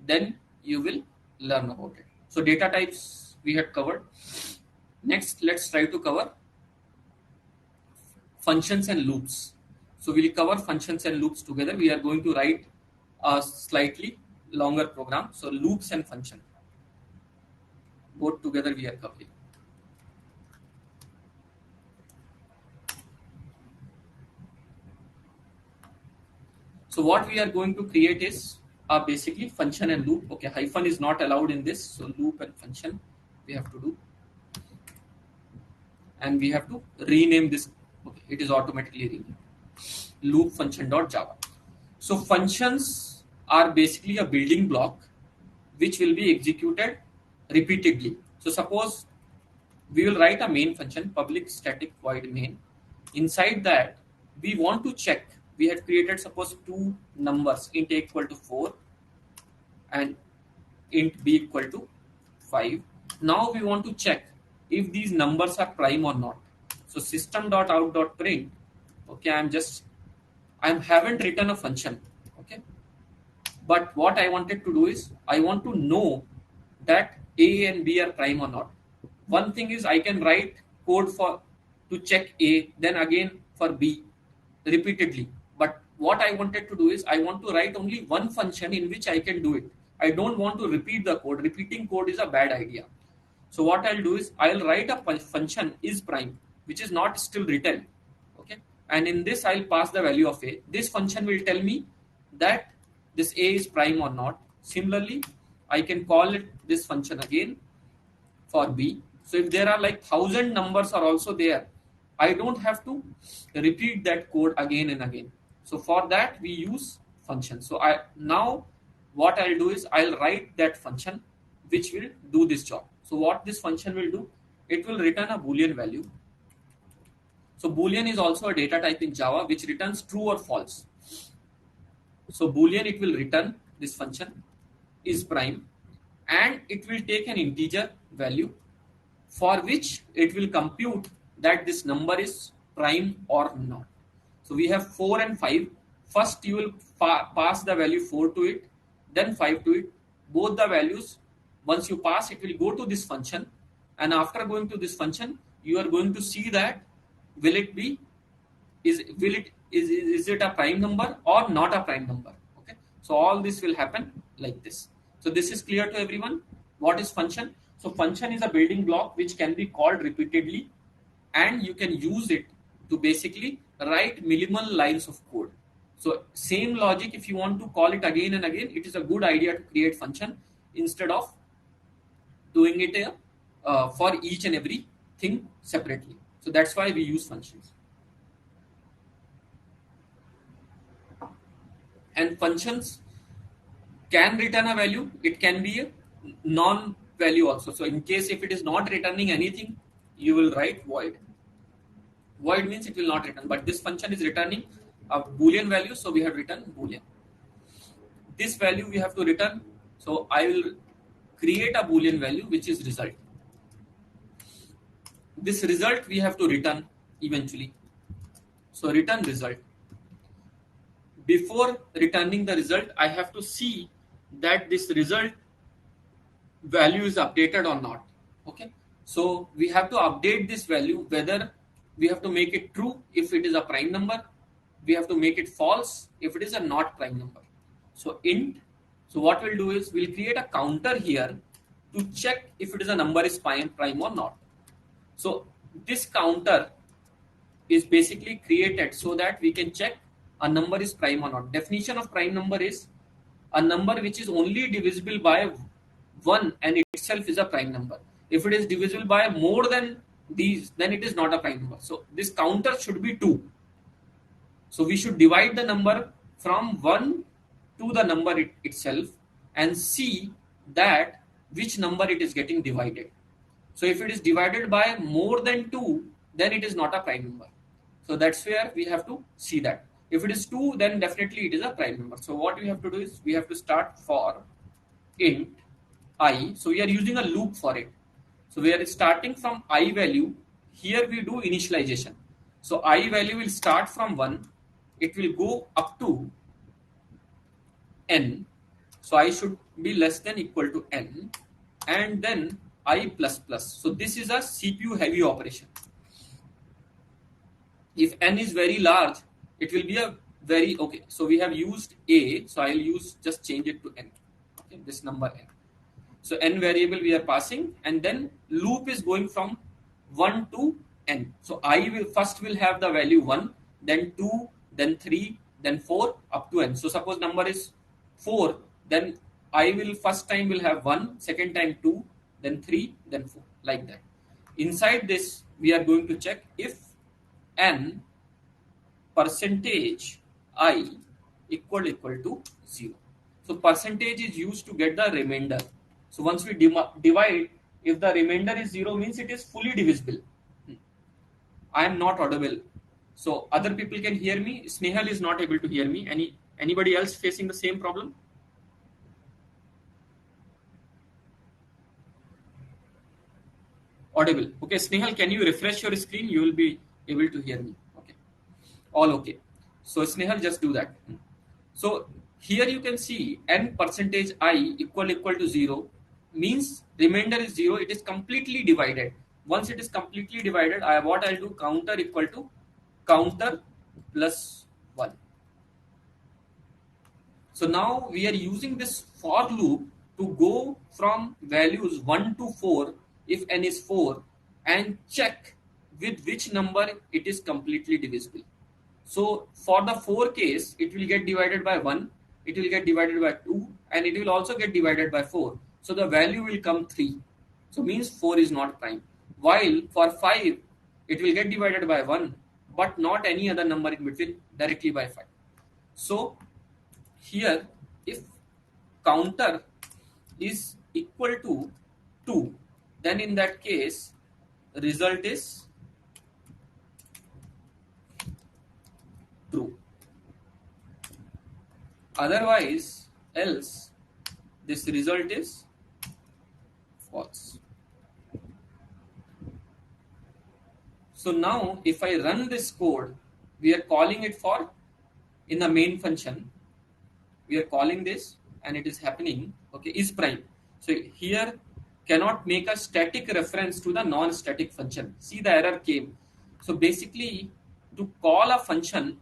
then you will learn about it. So data types we had covered. Next, let's try to cover functions and loops. So we'll cover functions and loops together. We are going to write a slightly longer program. So loops and function, both together we are covering. So what we are going to create is basically function and loop. Okay, hyphen is not allowed in this. So loop and function we have to do. And we have to rename this. Okay, it is automatically renamed. Loop function.java. So functions are basically a building block which will be executed repeatedly. So suppose we will write a main function, public static void main. Inside that we want to check. We had created suppose 2 numbers, int a equal to 4 and int b equal to 5. Now we want to check if these numbers are prime or not. So system.out.print. Okay, I haven't written a function. Okay, but what I wanted to do is I want to know that a and b are prime or not. One thing is I can write code to check a, then again for b repeatedly. But what I wanted to do is I want to write only one function in which I can do it. I don't want to repeat the code. Repeating code is a bad idea. So what I'll do is I'll write a function is prime, which is not still written. Okay, and in this I'll pass the value of a. This function will tell me that this a is prime or not. Similarly, I can call it this function again for b. So if there are like 1000 numbers are also there, I don't have to repeat that code again and again. So for that we use function. So now what I'll do is I'll write that function which will do this job. So what this function will do, it will return a Boolean value. So Boolean is also a data type in Java which returns true or false. So Boolean, it will return this function is prime, and it will take an integer value for which it will compute that this number is prime or not. So we have 4 and 5. First you will pass the value 4 to it, then 5 to it. Both the values, once you pass, it will go to this function, and after going to this function, you are going to see that will it be is it a prime number or not a prime number. Okay, so all this will happen like this. So this is clear to everyone. What is function? So function is a building block which can be called repeatedly, and you can use it to basically write minimal lines of code. So same logic, if you want to call it again and again, it is a good idea to create function instead of doing it for each and every thing separately. So that's why we use functions. And functions can return a value. It can be a non-value also. So in case if it is not returning anything, you will write void. Void means it will not return, but this function is returning a Boolean value, so we have written Boolean. This value we have to return, so I will create a Boolean value which is result. This result we have to return eventually. So return result. Before returning the result, I have to see that this result value is updated or not. Okay, so we have to update this value, whether we have to make it true if it is a prime number, we have to make it false if it is a not prime number. So int, so what we'll do is we'll create a counter here to check if it is a number is prime or not. So this counter is basically created so that we can check a number is prime or not. Definition of prime number is a number which is only divisible by 1 and itself is a prime number. If it is divisible by more than these, then it is not a prime number. So this counter should be 2. So we should divide the number from 1 to the number itself and see that which number it is getting divided. So if it is divided by more than 2, then it is not a prime number. So that's where we have to see that. If it is 2, then definitely it is a prime number. So what we have to do is we have to start for int I. So we are using a loop for it. So we are starting from I value. Here we do initialization. So I value will start from 1. It will go up to n. So I should be less than equal to n. And then I plus plus. So this is a CPU heavy operation. If n is very large, it will be a very, okay. So we have used a. So I'll use, just change it to n. Okay, this number n. So n variable we are passing, and then loop is going from 1 to n. So I will first have the value 1, then 2, then 3, then 4 up to n. So suppose number is 4, then I will first time will have 1, second time 2, then 3, then 4, like that. Inside this, we are going to check if n percentage I equal to 0. So percentage is used to get the remainder. So once we divide, if the remainder is 0, means it is fully divisible. I am not audible. So other people can hear me. Snehal is not able to hear me. Anybody else facing the same problem? Audible. Okay, Snehal, can you refresh your screen? You will be able to hear me. Okay. All okay. So Snehal, just do that. So here you can see n percentage I equal to 0 means remainder is 0. It is completely divided. Once it is completely divided, what I'll do, counter equal to counter plus 1. So now we are using this for loop to go from values 1 to 4 if n is 4 and check with which number it is completely divisible. So for the 4 case, it will get divided by 1, it will get divided by 2, and it will also get divided by 4. So the value will come 3. So means 4 is not prime. While for 5, it will get divided by 1, but not any other number in between, directly by 5. So here, if counter is equal to 2, then in that case, result is true. Otherwise, else this result is false. So now if I run this code, we are calling it for, in the main function, we are calling this and it is happening, okay, is prime. So here cannot make a static reference to the non-static function. See, the error came. So basically, to call a function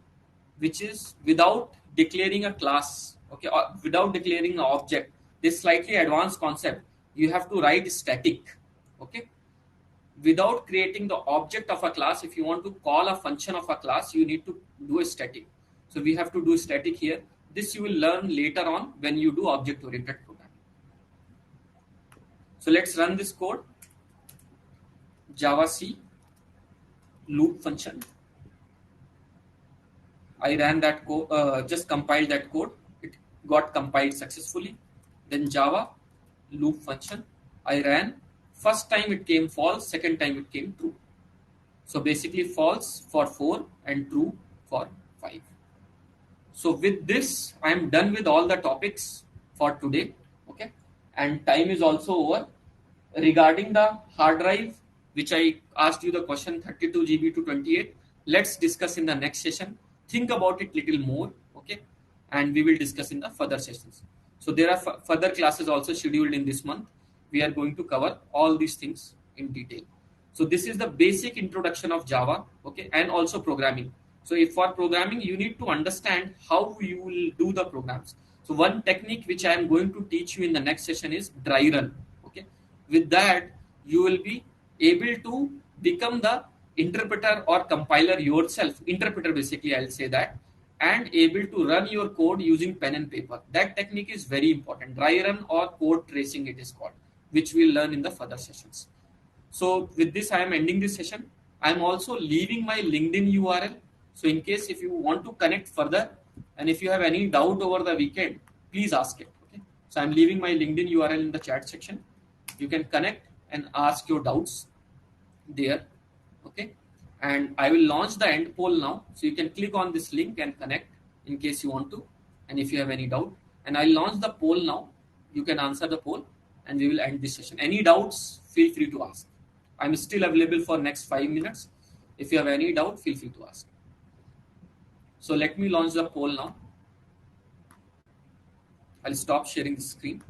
which is without declaring a class, okay, or without declaring an object, this slightly advanced concept, you have to write static, okay. Without creating the object of a class, if you want to call a function of a class, you need to do a static. So we have to do static here. This you will learn later on when you do object-oriented programming. So let's run this code. Java C loop function. I ran that code, just compiled that code. It got compiled successfully. Then Java loop function. I ran. First time it came false, second time it came true. So basically false for 4 and true for 5. So with this, I am done with all the topics for today. Okay. And time is also over. Regarding the hard drive, which I asked you the question 32 GB to 28, let's discuss in the next session. Think about it little more. Okay. And we will discuss in the further sessions. So there are further classes also scheduled in this month. We are going to cover all these things in detail. So this is the basic introduction of Java, okay, and also programming. So if for programming, you need to understand how you will do the programs. So one technique which I am going to teach you in the next session is dry run. Okay, with that you will be able to become the interpreter or compiler yourself. Interpreter basically, I'll say that, and able to run your code using pen and paper. That technique is very important. Dry run or code tracing it is called, which we'll learn in the further sessions. So with this, I am ending this session. I am also leaving my LinkedIn URL. So in case if you want to connect further and if you have any doubt over the weekend, please ask it. Okay. So I'm leaving my LinkedIn URL in the chat section. You can connect and ask your doubts there. Okay. And I will launch the end poll now. So you can click on this link and connect in case you want to. And if you have any doubt, and I'll launch the poll now. You can answer the poll and we will end this session. Any doubts, feel free to ask. I'm still available for next 5 minutes. If you have any doubt, feel free to ask. So let me launch the poll now. I'll stop sharing the screen.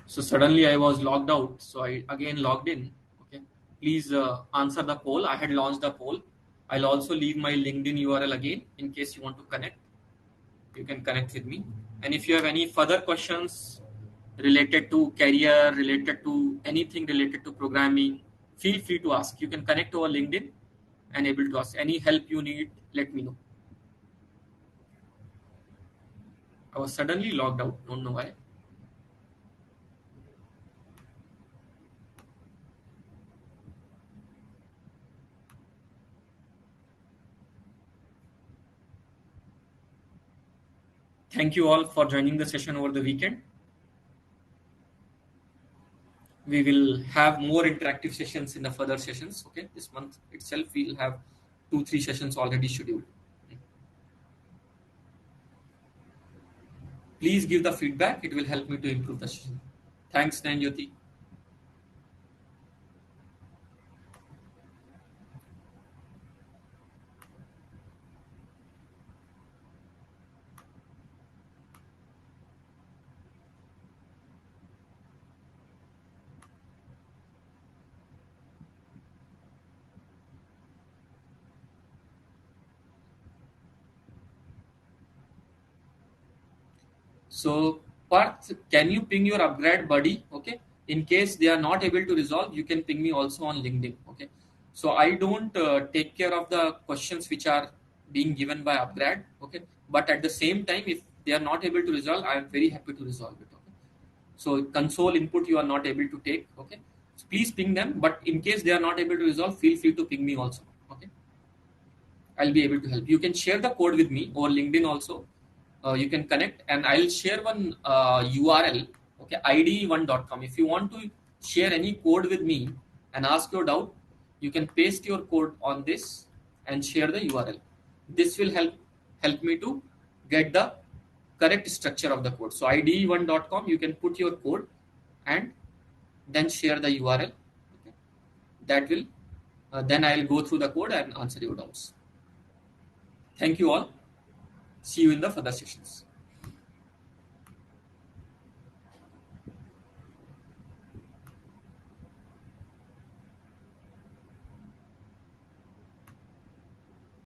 So suddenly I was logged out. So I again logged in. Okay. Please answer the poll. I had launched the poll. I'll also leave my LinkedIn URL again in case you want to connect. You can connect with me. And if you have any further questions related to career, related to anything related to programming, feel free to ask. You can connect over LinkedIn and able to ask. Any help you need, let me know. I was suddenly logged out. Don't know why. Thank you all for joining the session over the weekend. We will have more interactive sessions in the further sessions. Okay, this month itself we'll have 2-3 sessions already scheduled. Please give the feedback. It will help me to improve the session. Thanks, Nanjyoti. So, Parth, can you ping your upgrade buddy? Okay. In case they are not able to resolve, you can ping me also on LinkedIn. Okay. So I don't take care of the questions which are being given by upgrade. Okay. But at the same time, if they are not able to resolve, I am very happy to resolve it. Okay. So console input you are not able to take. Okay. So please ping them. But in case they are not able to resolve, feel free to ping me also. Okay. I'll be able to help. You can share the code with me or LinkedIn also. You can connect, and I'll share one URL, okay, ide1.com. If you want to share any code with me and ask your doubt, you can paste your code on this and share the URL. This will help me to get the correct structure of the code. So ide1.com, you can put your code and then share the URL. Okay. That will then I'll go through the code and answer your doubts. Thank you all. See you in the further sessions.